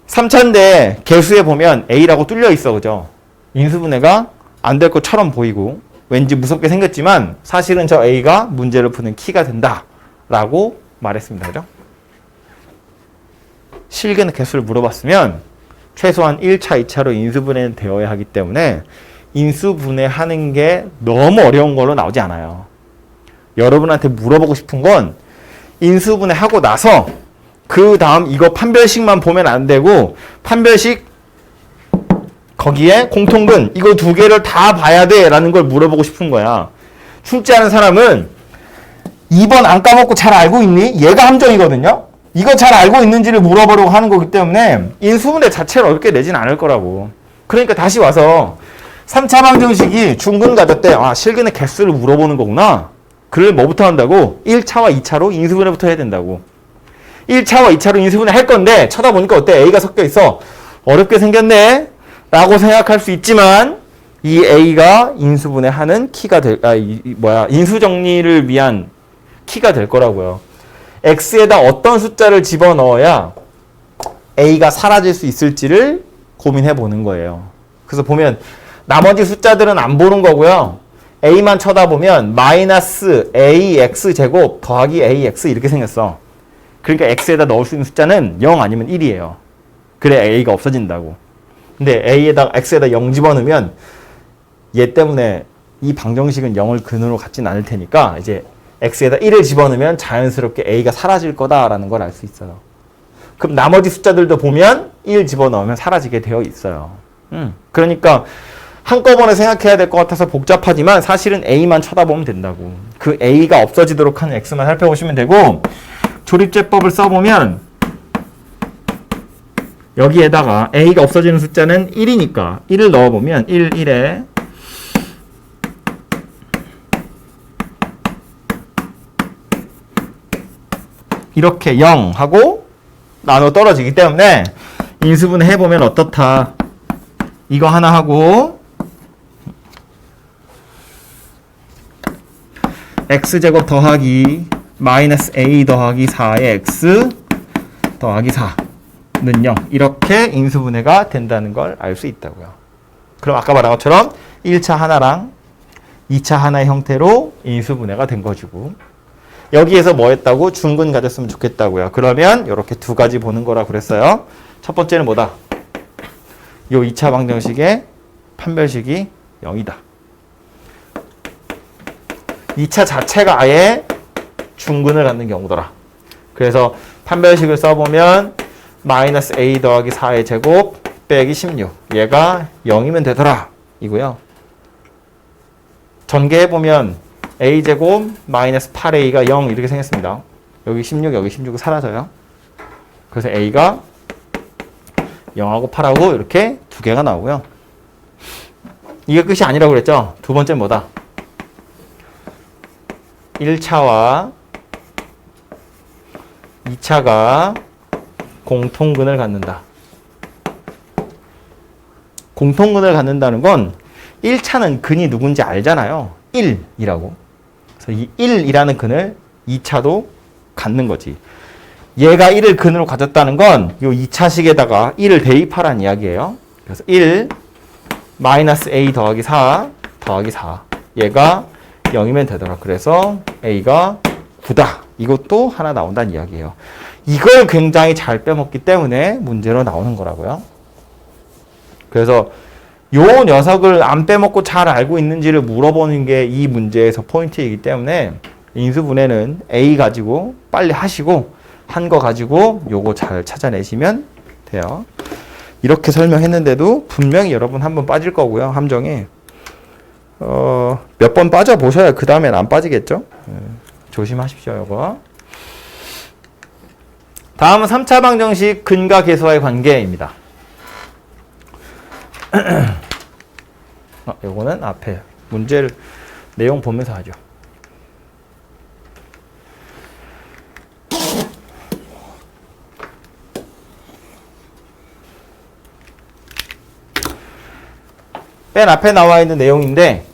3차인데 개수에 보면 A라고 뚫려 있어. 그죠? 인수분해가 안 될 것처럼 보이고 왠지 무섭게 생겼지만 사실은 저 A가 문제를 푸는 키가 된다 라고 말했습니다. 그죠? 실근 개수를 물어봤으면 최소한 1차, 2차로 인수분해는 되어야 하기 때문에 인수분해하는 게 너무 어려운 걸로 나오지 않아요. 여러분한테 물어보고 싶은 건 인수분해하고 나서 그 다음 이거 판별식만 보면 안 되고 판별식 거기에 공통근 이거 2개를 다 봐야 돼 라는 걸 물어보고 싶은 거야. 출제하는 사람은 2번 안 까먹고 잘 알고 있니? 얘가 함정이거든요. 이거 잘 알고 있는지를 물어보려고 하는 거기 때문에 인수분해 자체를 어렵게 내진 않을 거라고. 그러니까 다시 와서 3차 방정식이 중근 가졌대. 실근의 개수를 물어보는 거구나. 그걸 뭐부터 한다고? 1차와 2차로 인수분해부터 해야 된다고. 1차와 2차로 인수분해 할 건데 쳐다보니까 어때? A가 섞여 있어. 어렵게 생겼네 라고 생각할 수 있지만 이 A가 인수분해하는 키가 인수정리를 위한 키가 될 거라고요. x에다 어떤 숫자를 집어넣어야 a가 사라질 수 있을지를 고민해 보는 거예요. 그래서 보면 나머지 숫자들은 안 보는 거고요. a만 쳐다보면 마이너스 ax 제곱 더하기 ax 이렇게 생겼어. 그러니까 x에다 넣을 수 있는 숫자는 0 아니면 1이에요. 그래 a가 없어진다고. 근데 x에다 0 집어넣으면 얘 때문에 이 방정식은 0을 근으로 갖진 않을 테니까 이제 x에다 1을 집어넣으면 자연스럽게 a가 사라질 거다라는 걸 알 수 있어요. 그럼 나머지 숫자들도 보면 1 집어넣으면 사라지게 되어 있어요. 그러니까 한꺼번에 생각해야 될 것 같아서 복잡하지만 사실은 a만 쳐다보면 된다고. 그 a가 없어지도록 하는 x만 살펴보시면 되고, 조립제법을 써보면 여기에다가 a가 없어지는 숫자는 1이니까 1을 넣어보면 1, 1에 이렇게 0 하고 나눠 떨어지기 때문에 인수분해 해보면 어떻다. 이거 하나 하고 x제곱 더하기 마이너스 a 더하기 4의 x 더하기 4는 0 이렇게 인수분해가 된다는 걸 알 수 있다고요. 그럼 아까 말한 것처럼 1차 하나랑 2차 하나의 형태로 인수분해가 된 것이고, 여기에서 뭐 했다고? 중근 가졌으면 좋겠다고요. 그러면 이렇게 두 가지 보는 거라 그랬어요. 첫 번째는 뭐다? 요 2차 방정식의 판별식이 0이다. 2차 자체가 아예 중근을 갖는 경우더라. 그래서 판별식을 써보면 마이너스 a 더하기 4의 제곱 빼기 16 얘가 0이면 되더라 이고요. 전개해보면 a제곱 마이너스 8a가 0 이렇게 생겼습니다. 여기 16 여기 16은 사라져요. 그래서 a가 0하고 8하고 이렇게 두 개가 나오고요. 이게 끝이 아니라고 그랬죠. 두 번째는 뭐다? 1차와 2차가 공통근을 갖는다. 공통근을 갖는다는 건 1차는 근이 누군지 알잖아요. 1이라고. 그래서 이 1이라는 근을 2차도 갖는 거지. 얘가 1을 근으로 가졌다는 건 이 2차식에다가 1을 대입하라는 이야기예요. 그래서 1 마이너스 a 더하기 4 더하기 4 얘가 0이면 되더라. 그래서 a가 9다. 이것도 하나 나온다는 이야기예요. 이걸 굉장히 잘 빼먹기 때문에 문제로 나오는 거라고요. 그래서 요 녀석을 안 빼먹고 잘 알고 있는지를 물어보는 게 이 문제에서 포인트이기 때문에 인수분해는 A 가지고 빨리 하시고 한 거 가지고 요거 잘 찾아내시면 돼요. 이렇게 설명했는데도 분명히 여러분 한 번 빠질 거고요. 함정에 몇 번 빠져 보셔야 그 다음엔 안 빠지겠죠. 조심하십시오. 요거. 다음은 3차 방정식 근과 계수와의 관계입니다. 요거는 앞에 문제를 내용 보면서 하죠. 맨 앞에 나와 있는 내용인데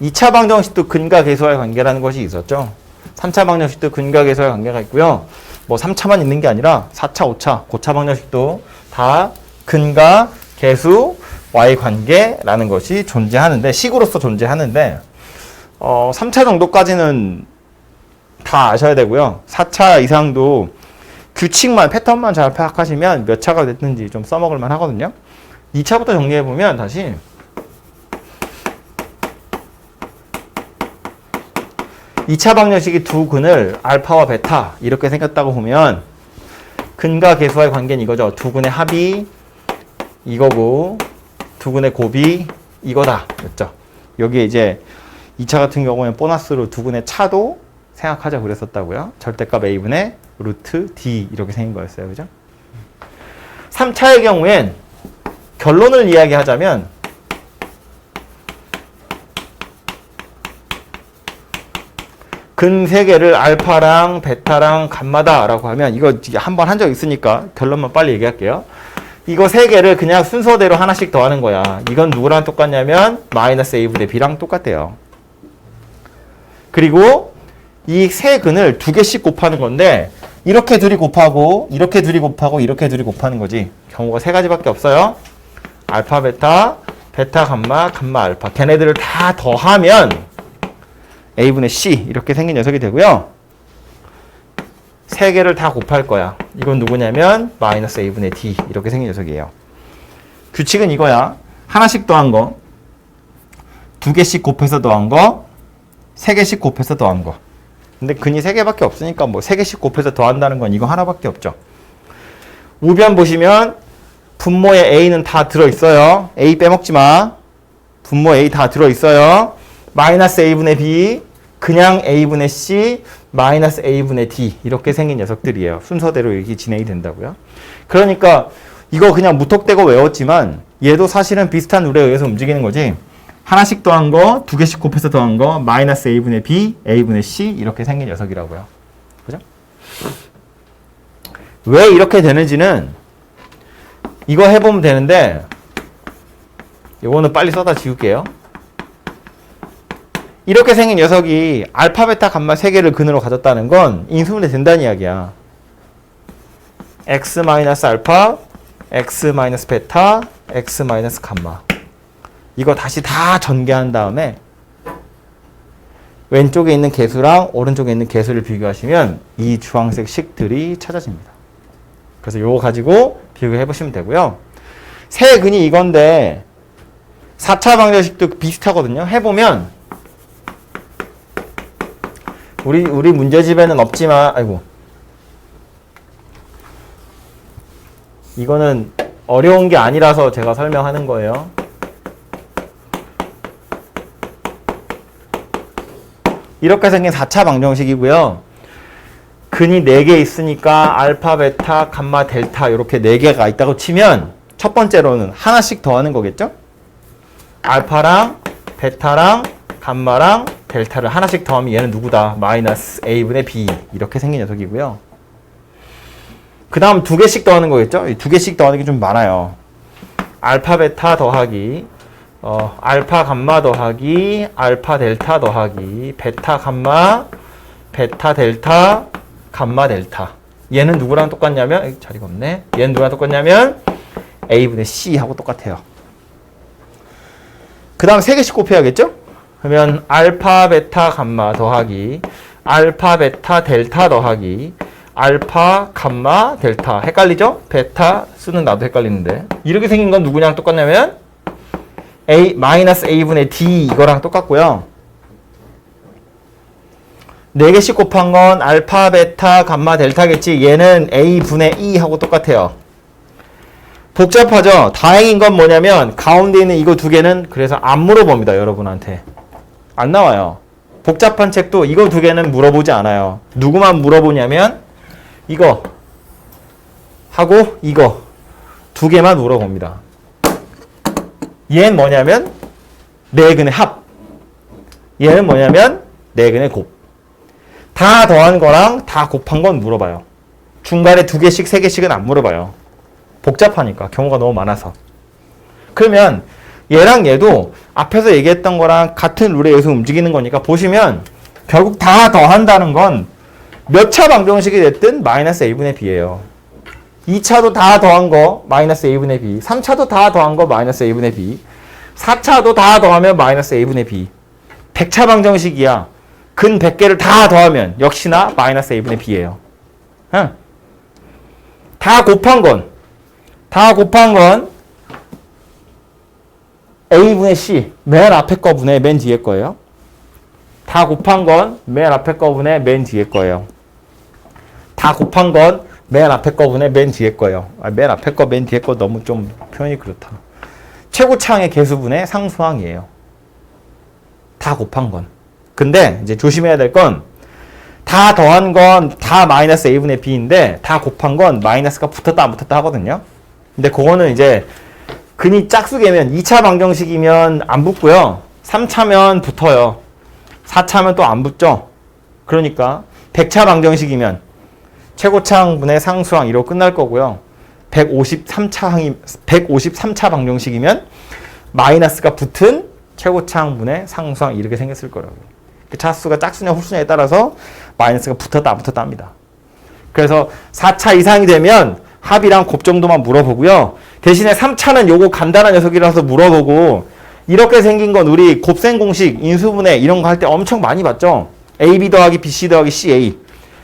2차 방정식도 근과 계수와의 관계라는 것이 있었죠. 3차 방정식도 근과 계수와의 관계가 있고요. 뭐 3차만 있는 게 아니라 4차, 5차, 고차 방정식도 다 근과 계수와의 관계라는 것이 존재하는데, 식으로서 존재하는데 3차 정도까지는 다 아셔야 되고요. 4차 이상도 규칙만, 패턴만 잘 파악하시면 몇 차가 됐는지 좀 써먹을 만 하거든요. 2차부터 정리해보면 다시 2차 방정식이 두 근을 알파와 베타 이렇게 생겼다고 보면 근과 계수와의 관계는 이거죠. 두 근의 합이 이거고 두 근의 곱이 이거다. 그렇죠? 여기에 이제 2차 같은 경우에는 보너스로 두 근의 차도 생각하자 그랬었다고요. 절대값 a분의 루트 d 이렇게 생긴 거였어요. 그죠? 3차의 경우엔 결론을 이야기하자면 근 3개를 알파랑 베타랑 감마다 라고 하면, 이거 한 번 한 적 있으니까 결론만 빨리 얘기할게요. 이거 3개를 그냥 순서대로 하나씩 더하는 거야. 이건 누구랑 똑같냐면 마이너스 a분의 b랑 똑같대요. 그리고 이 세 근을 두 개씩 곱하는 건데 이렇게 둘이 곱하고 이렇게 둘이 곱하고 이렇게 둘이 곱하는 거지. 경우가 세 가지밖에 없어요. 알파 베타, 베타 감마, 감마 알파. 걔네들을 다 더하면 a분의 c 이렇게 생긴 녀석이 되고요. 세 개를 다 곱할 거야. 이건 누구냐면 마이너스 a분의 d 이렇게 생긴 녀석이에요. 규칙은 이거야. 하나씩 더한 거, 두 개씩 곱해서 더한 거, 세 개씩 곱해서 더한 거. 근데 근이 세 개밖에 없으니까 뭐 세 개씩 곱해서 더한다는 건 이거 하나밖에 없죠. 우변 보시면 분모에 a는 다 들어있어요. a 빼먹지 마. 분모 a 다 들어있어요. 마이너스 a분의 b, 그냥 a분의 c, 마이너스 a분의 d 이렇게 생긴 녀석들이에요. 순서대로 이렇게 진행이 된다고요. 그러니까 이거 그냥 무턱대고 외웠지만 얘도 사실은 비슷한 룰에 의해서 움직이는 거지. 하나씩 더한 거, 두 개씩 곱해서 더한 거, 마이너스 a분의 b, a분의 c 이렇게 생긴 녀석이라고요. 그죠? 왜 이렇게 되는지는 이거 해보면 되는데 이거는 빨리 써다 지울게요. 이렇게 생긴 녀석이 알파, 베타, 감마 세 개를 근으로 가졌다는 건 인수분해 된다는 이야기야. x 마이너스 알파, x 마이너스 베타, x 마이너스 감마. 이거 다시 다 전개한 다음에 왼쪽에 있는 개수랑 오른쪽에 있는 개수를 비교하시면 이 주황색 식들이 찾아집니다. 그래서 요거 가지고 비교해 보시면 되고요. 세 근이 이건데 4차 방정식도 비슷하거든요. 해보면 우리 문제집에는 없지만 아이고 이거는 어려운 게 아니라서 제가 설명하는 거예요. 이렇게 생긴 4차 방정식이고요. 근이 4개 있으니까 알파, 베타, 감마, 델타 이렇게 4개가 있다고 치면 첫 번째로는 하나씩 더하는 거겠죠? 알파랑 베타랑 감마랑 델타를 하나씩 더하면 얘는 누구다? 마이너스 a분의 b 이렇게 생긴 녀석이고요. 그 다음 2개씩 더하는 거겠죠? 이 2개씩 더하는 게 좀 많아요. 알파, 베타 더하기 알파 감마 더하기 알파 델타 더하기 베타 감마 베타 델타 감마 델타. 얘는 누구랑 똑같냐면 자리가 없네. 얘는 누구랑 똑같냐면 a분의 c 하고 똑같아요. 그 다음 3개씩 곱해야겠죠? 그러면 알파 베타 감마 더하기 알파 베타 델타 더하기 알파 감마 델타. 헷갈리죠? 베타 수는 나도 헷갈리는데 이렇게 생긴 건 누구랑 똑같냐면 a 마이너스 a분의 d 이거랑 똑같고요. 4개씩 곱한 건 알파, 베타, 감마, 델타겠지. 얘는 a분의 e 하고 똑같아요. 복잡하죠? 다행인 건 뭐냐면 가운데 있는 이거 2개는 그래서 안 물어봅니다. 여러분한테. 안 나와요. 복잡한 책도 이거 2개는 물어보지 않아요. 누구만 물어보냐면 이거 하고 이거 2개만 물어봅니다. 얘는 뭐냐면 4근의 합. 얘는 뭐냐면 4근의 곱. 다 더한 거랑 다 곱한 건 물어봐요. 중간에 2개씩, 3개씩은 안 물어봐요. 복잡하니까. 경우가 너무 많아서. 그러면 얘랑 얘도 앞에서 얘기했던 거랑 같은 룰에 의해서 움직이는 거니까 보시면 결국 다 더한다는 건 몇 차 방정식이 됐든 마이너스 a분의 b예요. 2차도 다 더한 거 마이너스 a분의 b, 3차도 다 더한 거 마이너스 a분의 b, 4차도 다 더하면 마이너스 a분의 b. 100차 방정식이야. 근 100개를 다 더하면 역시나 마이너스 a분의 b예요. 다 곱한 건 a분의 c, 맨 앞에 거 분의 맨 뒤에 거예요. 다 곱한 건 맨 앞에 거 분의 맨 뒤에 거예요. 다 곱한 건 맨 앞에 거 분의 맨 뒤에 거예요. 맨 앞에 거 맨 뒤에 거 너무 좀 표현이 그렇다. 최고차항의 개수분의 상수항이에요. 다 곱한 건. 근데 이제 조심해야 될 건 다 더한 건 다 마이너스 a분의 b인데 다 곱한 건 마이너스가 붙었다 안 붙었다 하거든요. 근데 그거는 이제 근이 짝수개면 2차 방정식이면 안 붙고요. 3차면 붙어요. 4차면 또 안 붙죠. 그러니까 100차 방정식이면 최고차항분의 상수항 이로 끝날 거고요. 153차 방정식이면 마이너스가 붙은 최고차항분의 상수항 이렇게 생겼을 거라고요. 그 차수가 짝수냐 홀수냐에 따라서 마이너스가 붙었다 안 붙었다 합니다. 그래서 4차 이상이 되면 합이랑 곱 정도만 물어보고요. 대신에 3차는 요거 간단한 녀석이라서 물어보고 이렇게 생긴 건 우리 곱셈 공식, 인수분해 이런 거 할 때 엄청 많이 봤죠. AB 더하기 BC 더하기 CA.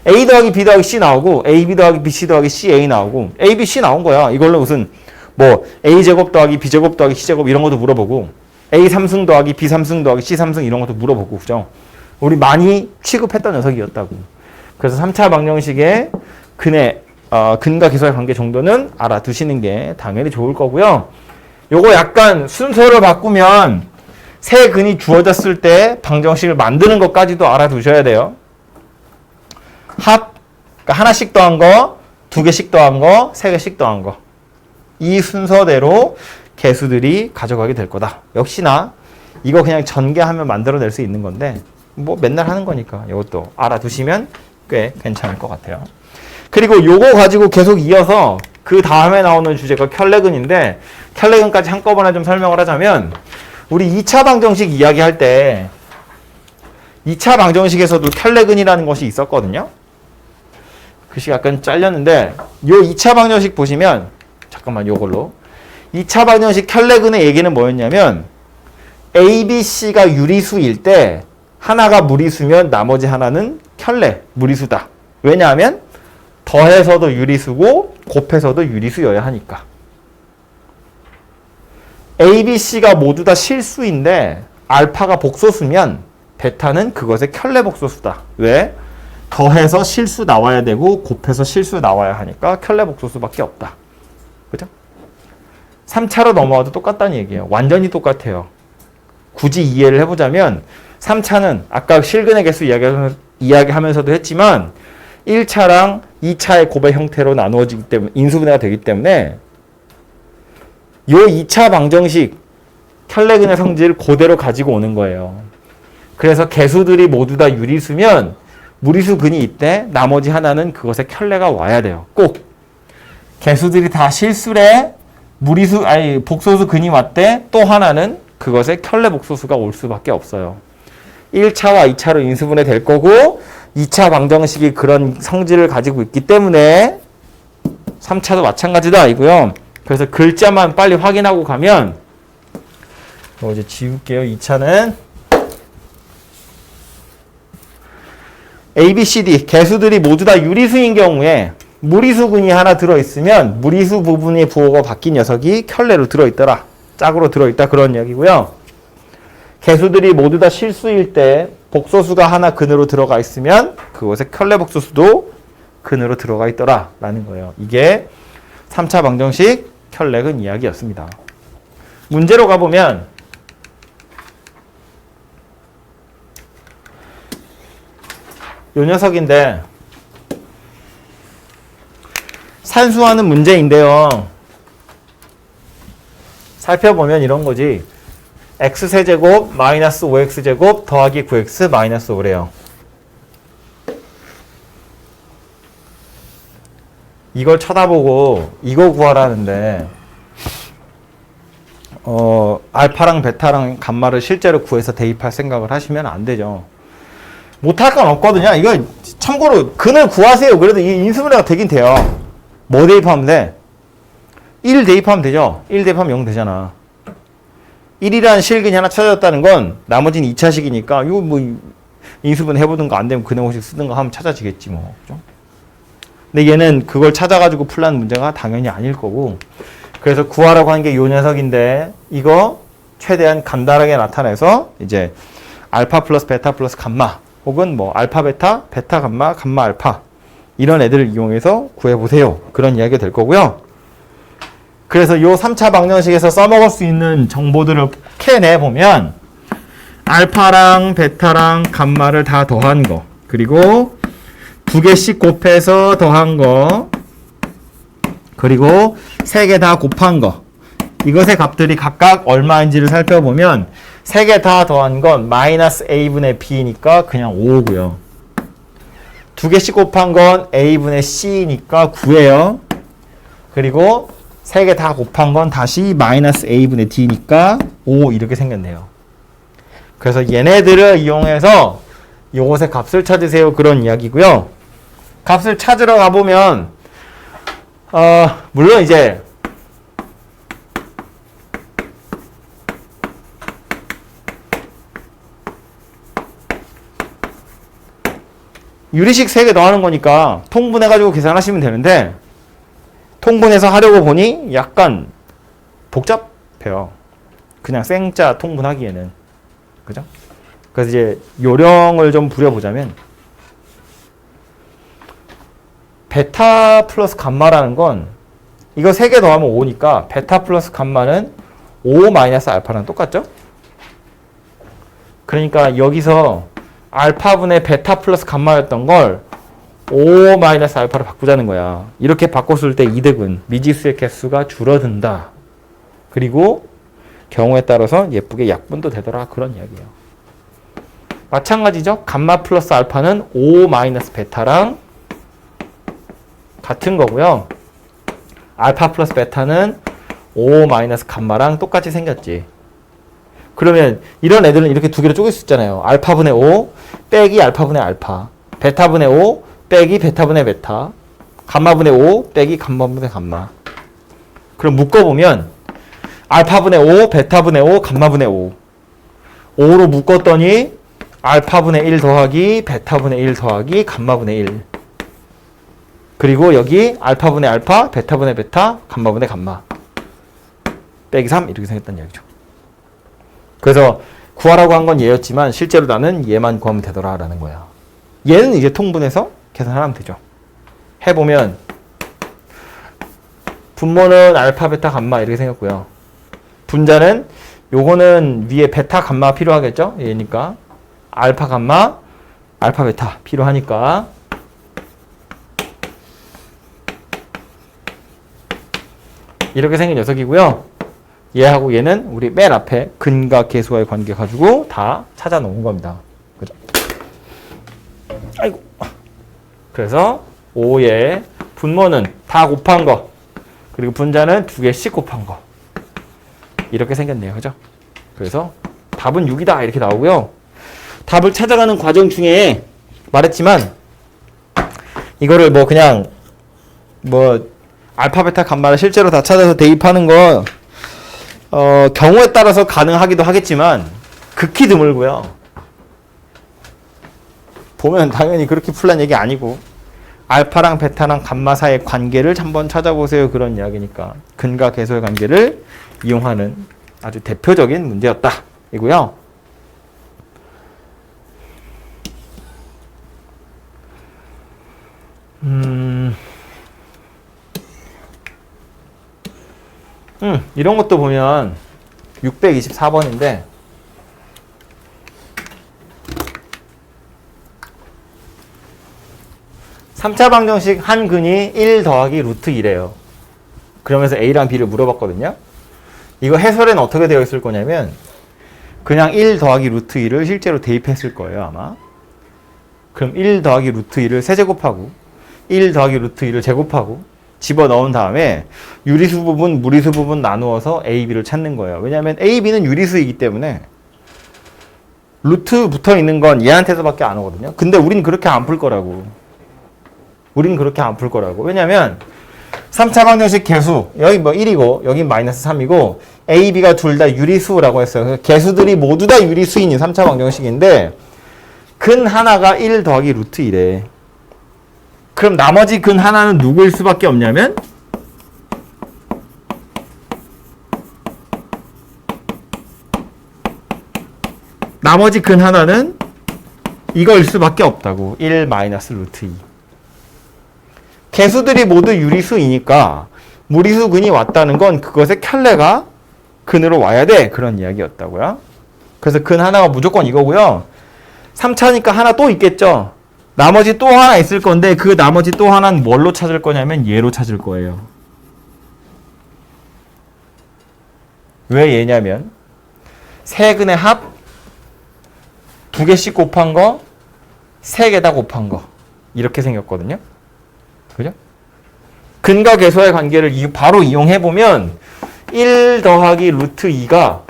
A 더하기 B 더하기 C 나오고 AB 더하기 BC 더하기 CA 나오고 A, B, C 나온 거야. 이걸로 무슨 뭐 A제곱 더하기 B제곱 더하기 C제곱 이런 것도 물어보고 A 3승 더하기 B 3승 더하기 C 3승 이런 것도 물어보고 그죠? 우리 많이 취급했던 녀석이었다고. 그래서 3차 방정식의 근과 기소의 관계 정도는 알아두시는 게 당연히 좋을 거고요. 요거 약간 순서를 바꾸면 세 근이 주어졌을 때 방정식을 만드는 것까지도 알아두셔야 돼요. 합, 그러니까 하나씩 더한 거, 두 개씩 더한 거, 세 개씩 더한 거. 이 순서대로 개수들이 가져가게 될 거다. 역시나 이거 그냥 전개하면 만들어낼 수 있는 건데 뭐 맨날 하는 거니까 이것도 알아두시면 꽤 괜찮을 것 같아요. 그리고 요거 가지고 계속 이어서 그 다음에 나오는 주제가 켤레근인데 켤레근까지 한꺼번에 좀 설명을 하자면 우리 2차 방정식 이야기할 때 2차 방정식에서도 켤레근이라는 것이 있었거든요. 글씨 약간 잘렸는데 요 2차 방정식 보시면 잠깐만 요걸로 2차 방정식 켤레근의 얘기는 뭐였냐면 A, B, C가 유리수일 때 하나가 무리수면 나머지 하나는 켤레, 무리수다. 왜냐하면 더해서도 유리수고 곱해서도 유리수여야 하니까. A, B, C가 모두 다 실수인데 알파가 복소수면 베타는 그것의 켤레 복소수다. 왜? 더해서 실수 나와야 되고 곱해서 실수 나와야 하니까 켤레 복소수밖에 없다. 그죠? 3차로 넘어와도 똑같다는 얘기예요. 완전히 똑같아요. 굳이 이해를 해보자면 3차는 아까 실근의 개수 이야기하면서도 했지만 1차랑 2차의 곱의 형태로 나누어지기 때문에 인수분해가 되기 때문에 요 2차 방정식 켤레근의 성질을 그대로 가지고 오는 거예요. 그래서 개수들이 모두 다 유리수면 무리수 근이 있대 나머지 하나는 그것의 켤레가 와야 돼요. 꼭 개수들이 다 실수래 복소수 근이 왔대 또 하나는 그것의 켤레 복소수가 올 수밖에 없어요. 1차와 2차로 인수분해 될 거고 2차 방정식이 그런 성질을 가지고 있기 때문에 3차도 마찬가지다 이고요. 그래서 글자만 빨리 확인하고 가면 이제 지울게요. 2차는 A, B, C, D 개수들이 모두 다 유리수인 경우에 무리수근이 하나 들어있으면 무리수 부분의 부호가 바뀐 녀석이 켤레로 들어있더라. 짝으로 들어있다 그런 이야기고요. 개수들이 모두 다 실수일 때 복소수가 하나 근으로 들어가 있으면 그것의 켤레 복소수도 근으로 들어가 있더라 라는 거예요. 이게 3차 방정식 켤레근 이야기였습니다. 문제로 가보면 요 녀석인데 산수하는 문제인데요. 살펴보면 이런 거지. x세제곱 마이너스 5x제곱 더하기 9x 마이너스 5래요. 이걸 쳐다보고 이거 구하라는데 알파랑 베타랑 감마를 실제로 구해서 대입할 생각을 하시면 안 되죠. 못할 건 없거든요. 이거 참고로 근을 구하세요. 그래도 이 인수분해가 되긴 돼요. 뭐 대입하면 돼? 1 대입하면 되죠. 1 대입하면 0 되잖아. 1이라는 실근이 하나 찾아졌다는 건 나머지는 2차식이니까 이거 뭐 인수분해 해보든가 안 되면 근의 공식 쓰든가 하면 찾아지겠지 뭐. 그죠? 근데 얘는 그걸 찾아가지고 풀라는 문제가 당연히 아닐 거고 그래서 구하라고 한 게 요 녀석인데 이거 최대한 간단하게 나타내서 이제 알파 플러스 베타 플러스 감마 혹은 뭐 알파 베타, 베타 감마, 감마 알파 이런 애들을 이용해서 구해보세요. 그런 이야기가 될 거고요. 그래서 요 3차 방정식에서 써먹을 수 있는 정보들을 캐내보면 알파랑 베타랑 감마를 다 더한 거 그리고 두 개씩 곱해서 더한 거 그리고 세 개 다 곱한 거 이것의 값들이 각각 얼마인지를 살펴보면 세 개 다 더한 건 마이너스 a분의 b니까 그냥 5고요. 두 개씩 곱한 건 a분의 c니까 9예요. 그리고 세 개 다 곱한 건 다시 마이너스 a분의 d니까 5 이렇게 생겼네요. 그래서 얘네들을 이용해서 요것의 값을 찾으세요. 그런 이야기고요. 값을 찾으러 가보면 물론 이제 유리식 3개 더하는 거니까 통분해가지고 계산하시면 되는데 통분해서 하려고 보니 약간 복잡해요. 그냥 생짜 통분하기에는. 그죠? 그래서 이제 요령을 좀 부려보자면 베타 플러스 감마라는 건 이거 3개 더하면 5니까 베타 플러스 감마는 5 마이너스 알파랑 똑같죠? 그러니까 여기서 알파분의 베타 플러스 감마였던 걸 5 마이너스 알파로 바꾸자는 거야. 이렇게 바꿨을 때 이득은 미지수의 개수가 줄어든다. 그리고 경우에 따라서 예쁘게 약분도 되더라. 그런 이야기예요. 마찬가지죠. 감마 플러스 알파는 5 마이너스 베타랑 같은 거고요. 알파 플러스 베타는 5 마이너스 감마랑 똑같이 생겼지. 그러면 이런 애들은 이렇게 두 개로 쪼갤 수 있잖아요. 알파분의 5 빼기 알파분의 알파, 베타분의 5 빼기 베타분의 베타, 감마분의 5 빼기 감마분의 감마. 그럼 묶어보면 알파분의 5, 베타분의 5, 감마분의 5. 5로 묶었더니 알파분의 1 더하기 베타분의 1 더하기 감마분의 1. 그리고 여기 알파분의 알파, 베타분의 베타, 감마분의 감마. 빼기 3 이렇게 생겼다는 이야기죠. 그래서 구하라고 한 건 얘였지만 실제로 나는 얘만 구하면 되더라 라는 거야. 얘는 이제 통분해서 계산하면 되죠. 해보면 분모는 알파, 베타, 감마 이렇게 생겼고요. 분자는 요거는 위에 베타, 감마 필요하겠죠? 얘니까 알파, 감마, 알파, 베타 필요하니까 이렇게 생긴 녀석이고요. 얘하고 얘는 우리 맨 앞에 근과 계수와의 관계 가지고 다 찾아 놓은 겁니다. 그죠? 아이고. 그래서 5의 분모는 다 곱한 거, 그리고 분자는 2개씩 곱한 거. 이렇게 생겼네요. 그죠? 그래서 답은 6이다. 이렇게 나오고요. 답을 찾아가는 과정 중에 말했지만 이거를 뭐 그냥 뭐 알파, 베타, 감마를 실제로 다 찾아서 대입하는 거 경우에 따라서 가능하기도 하겠지만 극히 드물고요. 보면 당연히 그렇게 풀란 얘기 아니고 알파랑 베타랑 감마 사이의 관계를 한번 찾아보세요. 그런 이야기니까 근과 계수의 관계를 이용하는 아주 대표적인 문제였다. 이고요. 이런 것도 보면 624번인데 (3차) 방정식 한 근이 1 더하기 루트 1이에요. 그러면서 A랑 B를 물어봤거든요. 이거 해설에는 어떻게 되어 있을 거냐면 그냥 1 더하기 루트 2를 실제로 대입했을 거예요. 아마. 그럼 1 더하기 루트 2를 세제곱하고 1 더하기 루트 2를 제곱하고 집어넣은 다음에 유리수 부분, 무리수 부분 나누어서 A, B를 찾는 거예요. 왜냐하면 A, B는 유리수이기 때문에 루트 붙어 있는 건 얘한테서밖에 안 오거든요. 근데 우린 그렇게 안 풀 거라고. 왜냐하면 3차 방정식 개수, 여기 뭐 1이고 여기 마이너스 3이고 A, B가 둘 다 유리수라고 했어요. 개수들이 모두 다 유리수인 3차 방정식인데 근 하나가 1 더하기 루트 1에 그럼 나머지 근 하나는 누구일 수밖에 없냐면 나머지 근 하나는 이거일 수밖에 없다고. 1 마이너스 루트 2. 개수들이 모두 유리수이니까 무리수 근이 왔다는 건 그것의 켤레가 근으로 와야 돼. 그런 이야기였다고요. 그래서 근 하나가 무조건 이거고요. 3차니까 하나 또 있겠죠. 나머지 또 하나 있을 건데 그 나머지 또 하나는 뭘로 찾을 거냐면 얘로 찾을 거예요. 왜 얘냐면 세 근의 합 2개씩 곱한 거 3개 다 곱한 거 이렇게 생겼거든요. 그죠? 근과 계수의 관계를 바로 이용해 보면 1 더하기 루트 2가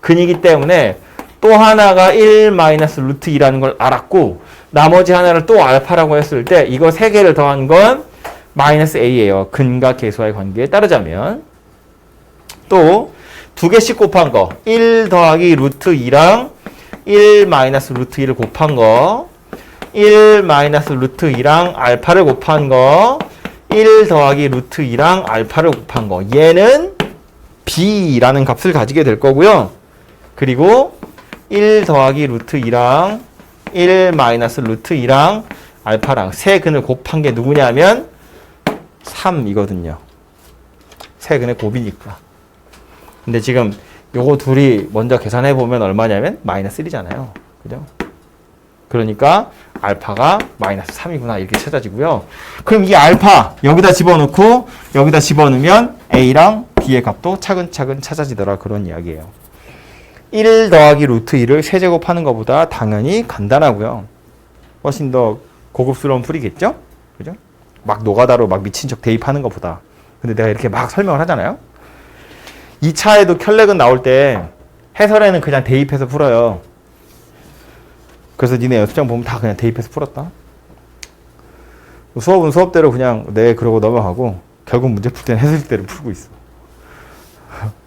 근이기 때문에 또 하나가 1 마이너스 루트 2라는 걸 알았고 나머지 하나를 또 알파라고 했을 때 이거 세 개를 더한 건 마이너스 a예요. 근과 계수와의 관계에 따르자면 또 두 개씩 곱한 거 1 더하기 루트 2랑 1 마이너스 루트 2를 곱한 거 1 마이너스 루트 2랑 알파를 곱한 거 1 더하기 루트 2랑 알파를 곱한 거 얘는 b라는 값을 가지게 될 거고요. 그리고 1 더하기 루트 2랑 1 마이너스 루트 2랑 알파랑 세 근을 곱한 게 누구냐면 3이거든요. 세 근의 곱이니까. 근데 지금 요거 둘이 먼저 계산해 보면 얼마냐면 마이너스 1이잖아요. 그죠? 그러니까 알파가 마이너스 3이구나 이렇게 찾아지고요. 그럼 이 알파 여기다 집어넣고 여기다 집어넣으면 a랑 b의 값도 차근차근 찾아지더라 그런 이야기예요. 1 더하기 루트 2를 세제곱하는 것보다 당연히 간단하고요. 훨씬 더 고급스러운 풀이겠죠? 그죠? 막 노가다로 막 미친 척 대입하는 것보다. 근데 내가 이렇게 막 설명을 하잖아요. 2차에도 켤레근 나올 때 해설에는 그냥 대입해서 풀어요. 그래서 니네 연습장 보면 다 그냥 대입해서 풀었다. 수업은 수업대로 그냥 네 그러고 넘어가고 결국 문제 풀 때는 해설대로 풀고 있어.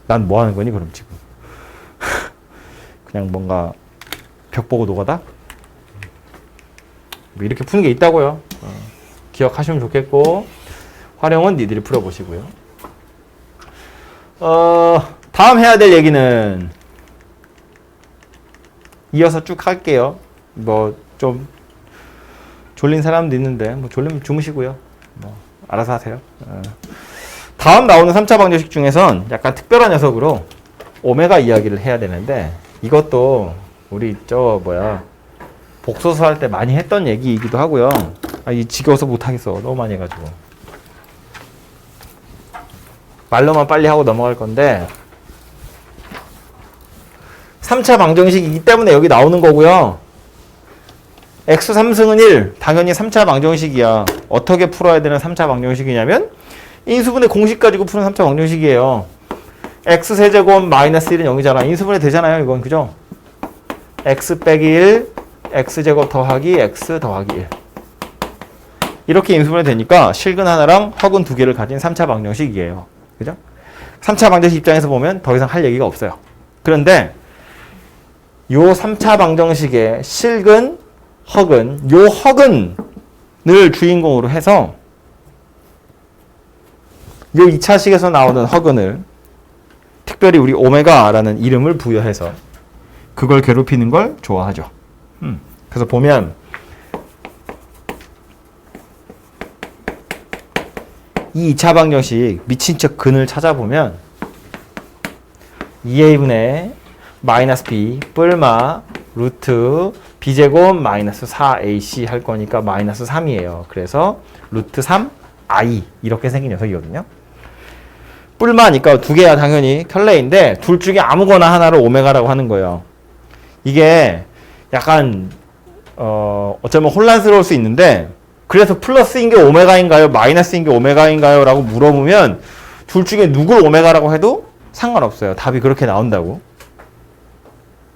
난 뭐 하는 거니 그럼 지금? 그냥 뭔가 벽 보고 노가다? 뭐 이렇게 푸는 게 있다고요. 기억하시면 좋겠고 활용은 니들이 풀어보시고요. 다음 해야 될 얘기는 이어서 쭉 할게요. 뭐 좀 졸린 사람도 있는데 뭐 졸리면 주무시고요. 뭐 알아서 하세요. 다음 나오는 3차 방정식 중에선 약간 특별한 녀석으로 오메가 이야기를 해야 되는데 이것도 우리 복소서 할 때 많이 했던 얘기이기도 하고요. 이 지겨워서 못하겠어. 너무 많이 해가지고. 말로만 빨리 하고 넘어갈 건데 3차 방정식이기 때문에 여기 나오는 거고요. x 3승은 1. 당연히 3차 방정식이야. 어떻게 풀어야 되는 3차 방정식이냐면 인수분해 공식 가지고 푸는 3차 방정식이에요. x 세제곱 마이너스 1은 0이잖아. 인수분해 되잖아요. 이건 그죠? x 빼기 1, x제곱 더하기 x 더하기 1. 이렇게 인수분해 되니까 실근 하나랑 허근 두 개를 가진 3차 방정식이에요. 그죠? 3차 방정식 입장에서 보면 더 이상 할 얘기가 없어요. 그런데 요 3차 방정식의 실근, 허근, 요 허근을 주인공으로 해서 요 2차식에서 나오는 허근을 특별히 우리 오메가라는 이름을 부여해서 그걸 괴롭히는 걸 좋아하죠. 그래서 보면 이 2차 방정식 미친 척 근을 찾아보면 2a분의 마이너스 b 뿔마 루트 b제곱 마이너스 4ac 할 거니까 마이너스 3이에요. 그래서 루트 3i 이렇게 생긴 녀석이거든요. 뿔마니까 두 개야 당연히 켤레인데 둘 중에 아무거나 하나를 오메가라고 하는 거예요. 이게 약간 어쩌면 혼란스러울 수 있는데 그래서 플러스인 게 오메가인가요? 마이너스인 게 오메가인가요? 라고 물어보면 둘 중에 누굴 오메가라고 해도 상관없어요. 답이 그렇게 나온다고.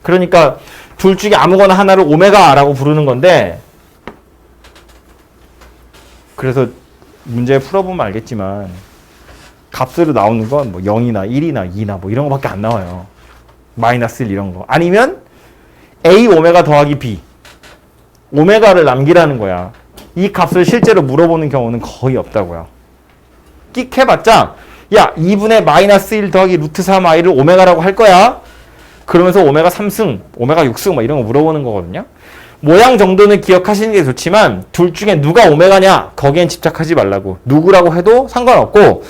그러니까 둘 중에 아무거나 하나를 오메가라고 부르는 건데 그래서 문제 풀어보면 알겠지만 값으로 나오는 건 뭐 0이나 1이나 2나 뭐 이런 거밖에 안 나와요. 마이너스 1 이런 거. 아니면 A 오메가 더하기 B. 오메가를 남기라는 거야. 이 값을 실제로 물어보는 경우는 거의 없다고요. 끽 해봤자 야 2분의 마이너스 1 더하기 루트 3i를 오메가라고 할 거야. 그러면서 오메가 3승, 오메가 6승 막 이런 거 물어보는 거거든요. 모양 정도는 기억하시는 게 좋지만 둘 중에 누가 오메가냐 거기엔 집착하지 말라고. 누구라고 해도 상관없고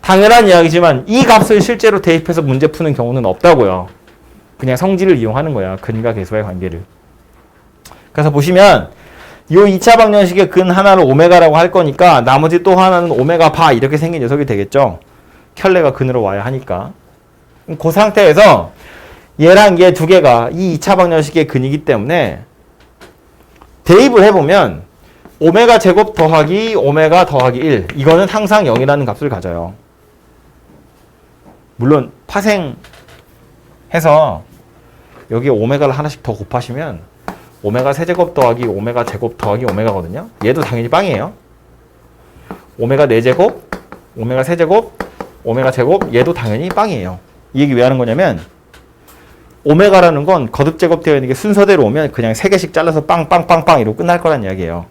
당연한 이야기지만 이 값을 실제로 대입해서 문제 푸는 경우는 없다고요. 그냥 성질을 이용하는 거야. 근과 계수와의 관계를. 그래서 보시면 이 2차 방정식의 근 하나를 오메가라고 할 거니까 나머지 또 하나는 오메가 바 이렇게 생긴 녀석이 되겠죠. 켤레가 근으로 와야 하니까. 그 상태에서 얘랑 얘 두 개가 이 2차 방정식의 근이기 때문에 대입을 해보면 오메가 제곱 더하기 오메가 더하기 1 이거는 항상 0이라는 값을 가져요. 물론 파생해서 여기 오메가를 하나씩 더 곱하시면 오메가 세제곱 더하기 오메가 제곱 더하기 오메가거든요. 얘도 당연히 빵이에요. 오메가 4제곱, 오메가 세제곱, 오메가 제곱, 얘도 당연히 빵이에요. 이 얘기 왜 하는 거냐면 오메가라는 건 거듭 제곱되어 있는 게 순서대로 오면 그냥 3개씩 잘라서 빵빵빵빵 이러고 끝날 거란 이야기예요.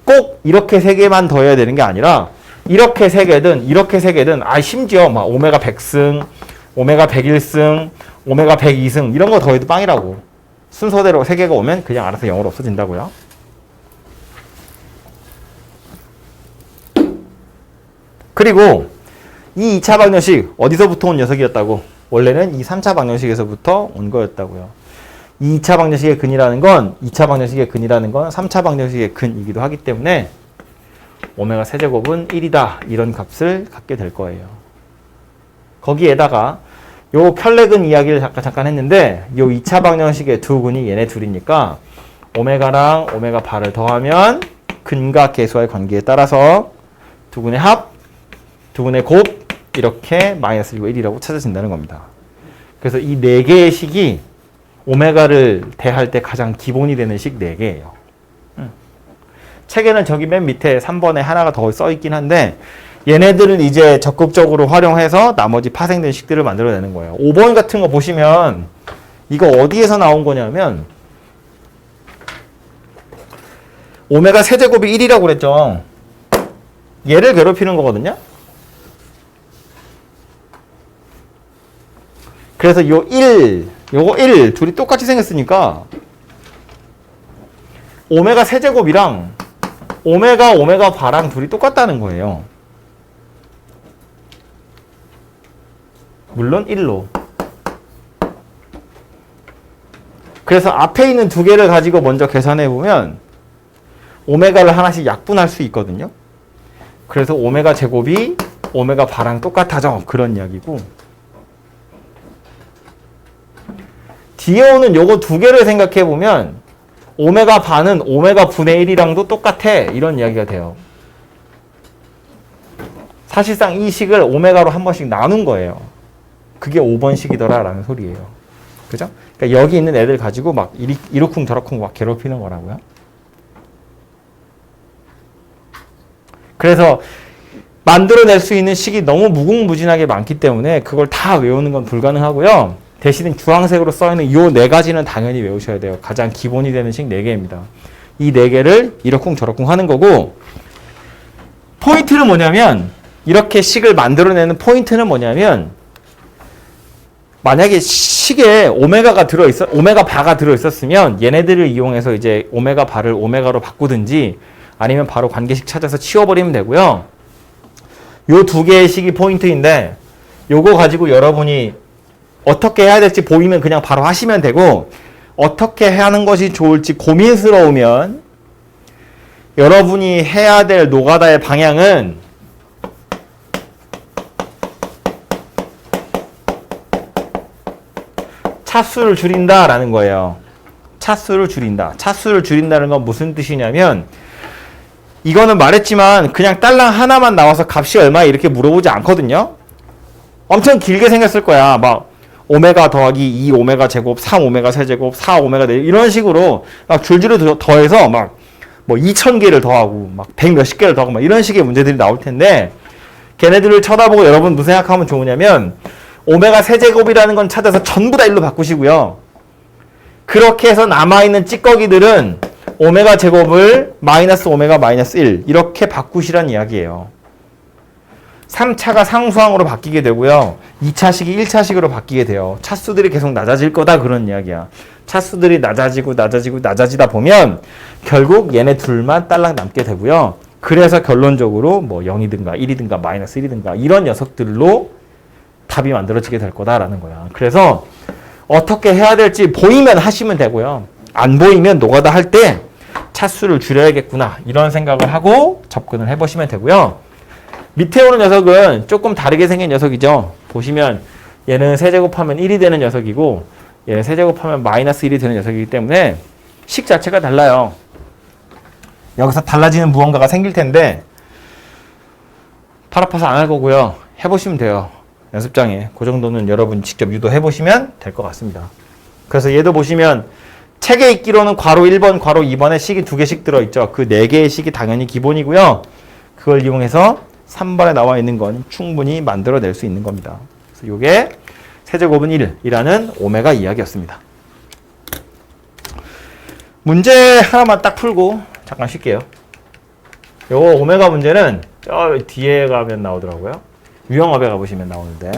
꼭 이렇게 3개만 더해야 되는 게 아니라 이렇게 3개든 이렇게 3개든 심지어 막 오메가 100승, 오메가 101승, 오메가 102승 이런 거 더해도 빵이라고. 순서대로 3개가 오면 그냥 알아서 0으로 없어진다고요. 그리고 이 2차 방정식 어디서부터 온 녀석이었다고? 원래는 이 3차 방정식에서부터 온 거였다고요. 이 2차 방정식의 근이라는 건 2차 방정식의 근이라는 건 3차 방정식의 근이기도 하기 때문에 오메가 세제곱은 1이다. 이런 값을 갖게 될 거예요. 거기에다가 요 켤레근 이야기를 잠깐 했는데 요 2차 방정식의 두 근이 얘네 둘이니까 오메가랑 오메가 바를 더하면 근과 계수와의 관계에 따라서 두 근의 합, 두 근의 곱 이렇게 마이너스 1이라고 찾아진다는 겁니다. 그래서 이 4개의 식이 오메가를 대할 때 가장 기본이 되는 식 4개예요. 책에는 저기 맨 밑에 3번에 하나가 더 써 있긴 한데 얘네들을 이제 적극적으로 활용해서 나머지 파생된 식들을 만들어내는 거예요. 5번 같은 거 보시면 이거 어디에서 나온 거냐면 오메가 세제곱이 1이라고 그랬죠. 얘를 괴롭히는 거거든요. 그래서 요거 1 둘이 똑같이 생겼으니까 오메가 세제곱이랑 오메가 바랑 둘이 똑같다는 거예요. 물론 1로. 그래서 앞에 있는 두 개를 가지고 먼저 계산해 보면 오메가를 하나씩 약분할 수 있거든요. 그래서 오메가 제곱이 오메가 바랑 똑같아져. 그런 이야기고. 뒤에 오는 요거 두 개를 생각해 보면 오메가 반은 오메가 분의 1이랑도 똑같아. 이런 이야기가 돼요. 사실상 이 식을 오메가로 한 번씩 나눈 거예요. 그게 5번식이더라 라는 소리예요. 그죠? 그러니까 여기 있는 애들 가지고 막 이러쿵 저러쿵 막 괴롭히는 거라고요. 그래서 만들어낼 수 있는 식이 너무 무궁무진하게 많기 때문에 그걸 다 외우는 건 불가능하고요. 대신 주황색으로 써있는 이 4가지는 당연히 외우셔야 돼요. 가장 기본이 되는 식 4개입니다. 이 4개를 이러쿵 저러쿵 하는 거고 포인트는 뭐냐면 이렇게 식을 만들어내는 포인트는 뭐냐면 만약에 식에 오메가 바가 들어있었으면 얘네들을 이용해서 이제 오메가 바를 오메가로 바꾸든지 아니면 바로 관계식 찾아서 치워버리면 되고요. 요 2개의 식이 포인트인데 요거 가지고 여러분이 어떻게 해야 될지 보이면 그냥 바로 하시면 되고 어떻게 하는 것이 좋을지 고민스러우면 여러분이 해야 될 노가다의 방향은 차수를 줄인다라는 거예요. 차수를 줄인다. 차수를 줄인다는 건 무슨 뜻이냐면 이거는 말했지만 그냥 딸랑 하나만 나와서 값이 얼마야 이렇게 물어보지 않거든요. 엄청 길게 생겼을 거야. 막 오메가 더하기 2 오메가 제곱, 3 오메가 세제곱, 4 오메가 4 이런 식으로 막 줄줄이 더해서 막 뭐 2000개를 더하고 막 100 몇십 개를 더하고 막 이런 식의 문제들이 나올 텐데 걔네들을 쳐다보고 여러분 무슨 생각하면 좋으냐면 오메가 세제곱이라는 건 찾아서 전부 다 1로 바꾸시고요. 그렇게 해서 남아있는 찌꺼기들은 오메가 제곱을 마이너스 오메가 마이너스 1 이렇게 바꾸시란 이야기예요. 3차가 상수항으로 바뀌게 되고요. 2차식이 1차식으로 바뀌게 돼요. 차수들이 계속 낮아질 거다 그런 이야기야. 차수들이 낮아지다 보면 결국 얘네 둘만 딸랑 남게 되고요. 그래서 결론적으로 뭐 0이든가 1이든가 마이너스 1이든가 이런 녀석들로 답이 만들어지게 될 거다라는 거야. 그래서 어떻게 해야 될지 보이면 하시면 되고요. 안 보이면 노가다 할 때 차수를 줄여야겠구나 이런 생각을 하고 접근을 해보시면 되고요. 밑에 오는 녀석은 조금 다르게 생긴 녀석이죠. 보시면 얘는 세제곱하면 1이 되는 녀석이고 얘는 세제곱하면 마이너스 1이 되는 녀석이기 때문에 식 자체가 달라요. 여기서 달라지는 무언가가 생길 텐데 팔 아파서 안 할 거고요. 해보시면 돼요. 연습장에. 그 정도는 여러분 직접 유도해보시면 될 것 같습니다. 그래서 얘도 보시면 책에 있기로는 괄호 1번, 괄호 2번에 식이 2개씩 들어있죠. 그 4개의 식이 당연히 기본이고요. 그걸 이용해서 3번에 나와 있는 건 충분히 만들어낼 수 있는 겁니다. 그래서 이게 세제곱은 1이라는 오메가 이야기였습니다. 문제 하나만 딱 풀고 잠깐 쉴게요. 요 오메가 문제는 저 뒤에 가면 나오더라고요. 유형업에 가보시면 나오는데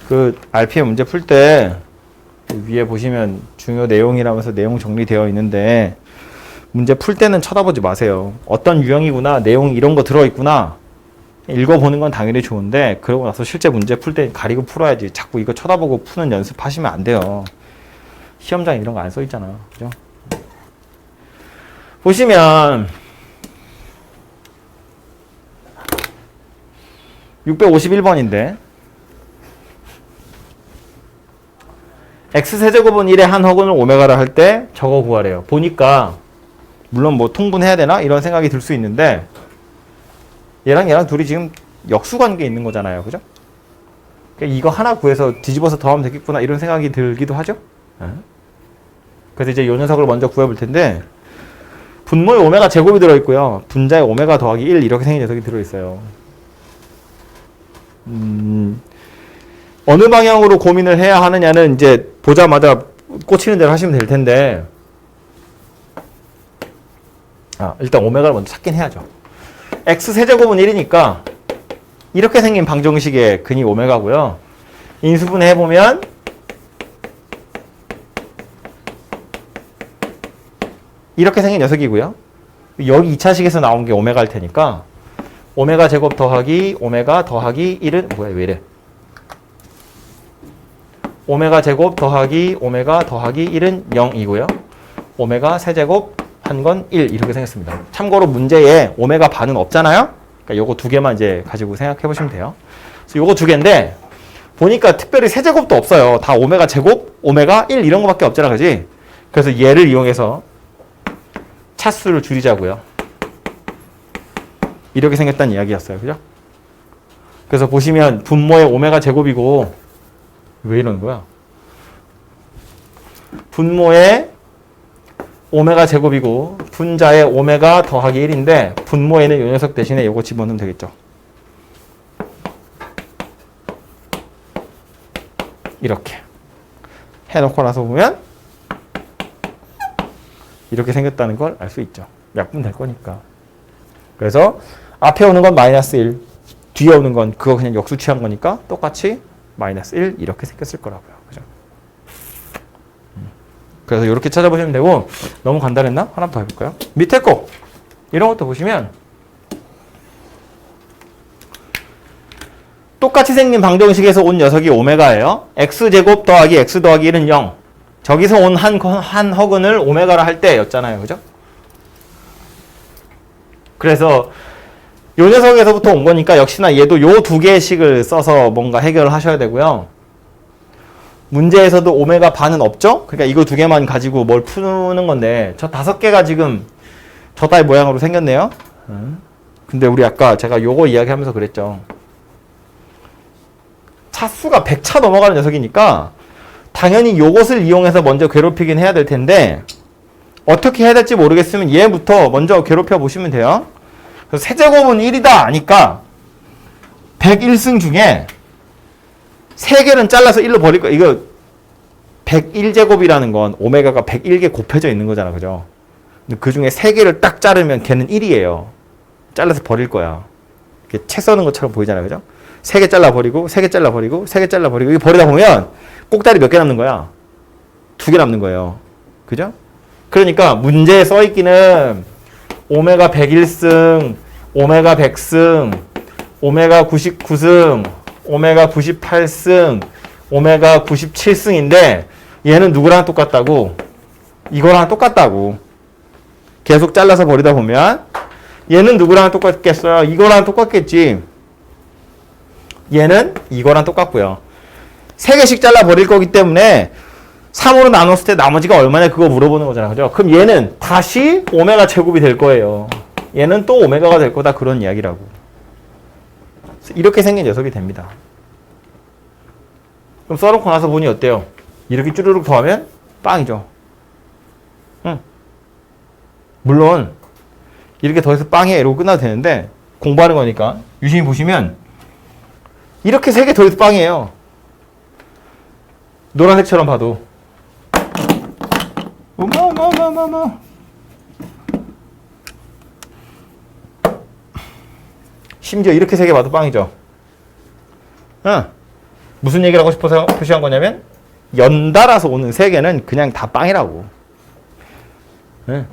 그 RPM 문제 풀 때 위에 보시면 중요 내용이라면서 내용 정리되어 있는데 문제 풀 때는 쳐다보지 마세요. 어떤 유형이구나, 내용 이런 거 들어있구나 읽어보는 건 당연히 좋은데 그러고 나서 실제 문제 풀 때 가리고 풀어야지. 자꾸 이거 쳐다보고 푸는 연습하시면 안 돼요. 시험장에 이런 거 안 써 있잖아. 그죠? 보시면 651번인데 x세제곱은 1의 한 허근을 오메가라 할 때 저거 구하래요. 보니까 물론 뭐 통분해야 되나? 이런 생각이 들 수 있는데 얘랑 둘이 지금 역수관계에 있는 거잖아요. 그죠? 그러니까 이거 하나 구해서 뒤집어서 더하면 되겠구나 이런 생각이 들기도 하죠. 그래서 이제 요 녀석을 먼저 구해볼 텐데 분모에 오메가 제곱이 들어있고요. 분자에 오메가 더하기 1 이렇게 생긴 녀석이 들어있어요. 어느 방향으로 고민을 해야 하느냐는 이제 보자마자 꽂히는 대로 하시면 될 텐데 일단 오메가를 먼저 찾긴 해야죠. x세제곱은 1이니까 이렇게 생긴 방정식의 근이 오메가고요. 인수분해 해보면 이렇게 생긴 녀석이고요. 여기 2차식에서 나온 게 오메가일 테니까 오메가 제곱 더하기 오메가 더하기 1은 뭐야 왜 이래? 오메가 제곱 더하기 오메가 더하기 1은 0이고요. 오메가 세제곱 한 건 1 이렇게 생겼습니다. 참고로 문제에 오메가 반은 없잖아요. 그러니까 요거 두 개만 이제 가지고 생각해 보시면 돼요. 그래서 요거 두 개인데 보니까 특별히 세제곱도 없어요. 다 오메가 제곱, 오메가 1 이런 거밖에 없잖아. 그지? 그래서 얘를 이용해서 차수를 줄이자고요. 이렇게 생겼다는 이야기였어요. 그죠? 그래서 보시면 분모의 오메가 제곱이고 왜 이러는 거야? 분모의 오메가 제곱이고 분자의 오메가 더하기 1인데 분모에는 이 녀석 대신에 이거 집어넣으면 되겠죠. 이렇게 해놓고 나서 보면 이렇게 생겼다는 걸 알 수 있죠. 약분 될 거니까. 그래서 앞에 오는 건 마이너스 1, 뒤에 오는 건 그거 그냥 역수 취한 거니까 똑같이 마이너스 1 이렇게 생겼을 거라고요. 그죠? 그래서 이렇게 찾아보시면 되고 너무 간단했나? 하나 더 해볼까요? 밑에 거 이런 것도 보시면 똑같이 생긴 방정식에서 온 녀석이 오메가예요. x제곱 더하기 x 더하기 1은 0. 저기서 온 한 허근을 오메가라 할 때였잖아요. 그죠? 그래서 요 녀석에서부터 온 거니까 역시나 얘도 요 두 개의 식을 써서 뭔가 해결을 하셔야 되고요. 문제에서도 오메가 반은 없죠? 그러니까 이거 두 개만 가지고 뭘 푸는 건데 저 5개가 지금 저 따위 모양으로 생겼네요. 근데 우리 아까 제가 요거 이야기하면서 그랬죠. 차수가 100차 넘어가는 녀석이니까 당연히 요것을 이용해서 먼저 괴롭히긴 해야 될 텐데 어떻게 해야 될지 모르겠으면 얘부터 먼저 괴롭혀 보시면 돼요. 그래서 세제곱은 1이다 아니까 101승 중에 3개는 잘라서 1로 버릴 거야. 이거 101제곱이라는 건 오메가가 101개 곱해져 있는 거잖아. 그죠? 근데 그 중에 3개를 딱 자르면 걔는 1이에요. 잘라서 버릴 거야. 이렇게 채 써는 것처럼 보이잖아요. 그죠? 3개 잘라버리고 3개 잘라버리고 3개 잘라버리고 이거 버리다 보면 꼭다리 몇 개 남는 거야? 2개 남는 거예요. 그죠? 그러니까 문제에 써있기는 오메가 101승, 오메가 100승, 오메가 99승, 오메가 98승, 오메가 97승인데 얘는 누구랑 똑같다고? 이거랑 똑같다고. 계속 잘라서 버리다 보면 얘는 누구랑 똑같겠어요? 이거랑 똑같겠지. 얘는 이거랑 똑같고요. 3개씩 잘라 버릴 거기 때문에 3으로 나눴을 때 나머지가 얼마냐 그거 물어보는 거잖아. 그죠? 그럼 얘는 다시 오메가 제곱이 될 거예요. 얘는 또 오메가가 될 거다. 그런 이야기라고. 이렇게 생긴 녀석이 됩니다. 그럼 써놓고 나서 보니 어때요? 이렇게 쭈르륵 더하면 빵이죠. 응. 물론 이렇게 더해서 빵이야 이러고 끝나도 되는데 공부하는 거니까 유심히 보시면 이렇게 3개 더해서 빵이에요. 노란색처럼 봐도 어머 심지어 이렇게 3개 봐도 빵이죠. 응. 무슨 얘기를 하고 싶어서 표시한 거냐면 연달아서 오는 3개는 그냥 다 빵이라고. 응.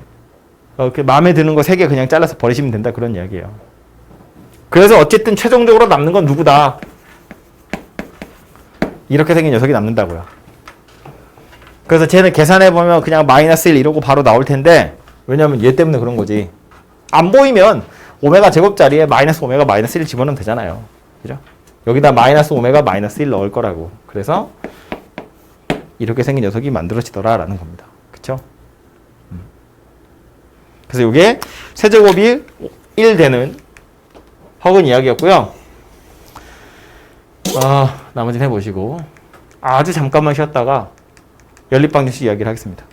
이렇게 마음에 드는 거 3개 그냥 잘라서 버리시면 된다 그런 이야기예요. 그래서 어쨌든 최종적으로 남는 건 누구다? 이렇게 생긴 녀석이 남는다고요. 그래서 쟤는 계산해보면 그냥 마이너스 1 이러고 바로 나올 텐데 왜냐면 얘 때문에 그런 거지. 안 보이면 오메가 제곱 자리에 마이너스 오메가 마이너스 1 집어넣으면 되잖아요. 그죠? 여기다 마이너스 오메가 마이너스 1 넣을 거라고. 그래서 이렇게 생긴 녀석이 만들어지더라라는 겁니다. 그쵸? 그래서 이게 세제곱이 1 되는 허근 이야기였고요. 나머지는 해보시고 아주 잠깐만 쉬었다가 연립방정식 이야기를 하겠습니다.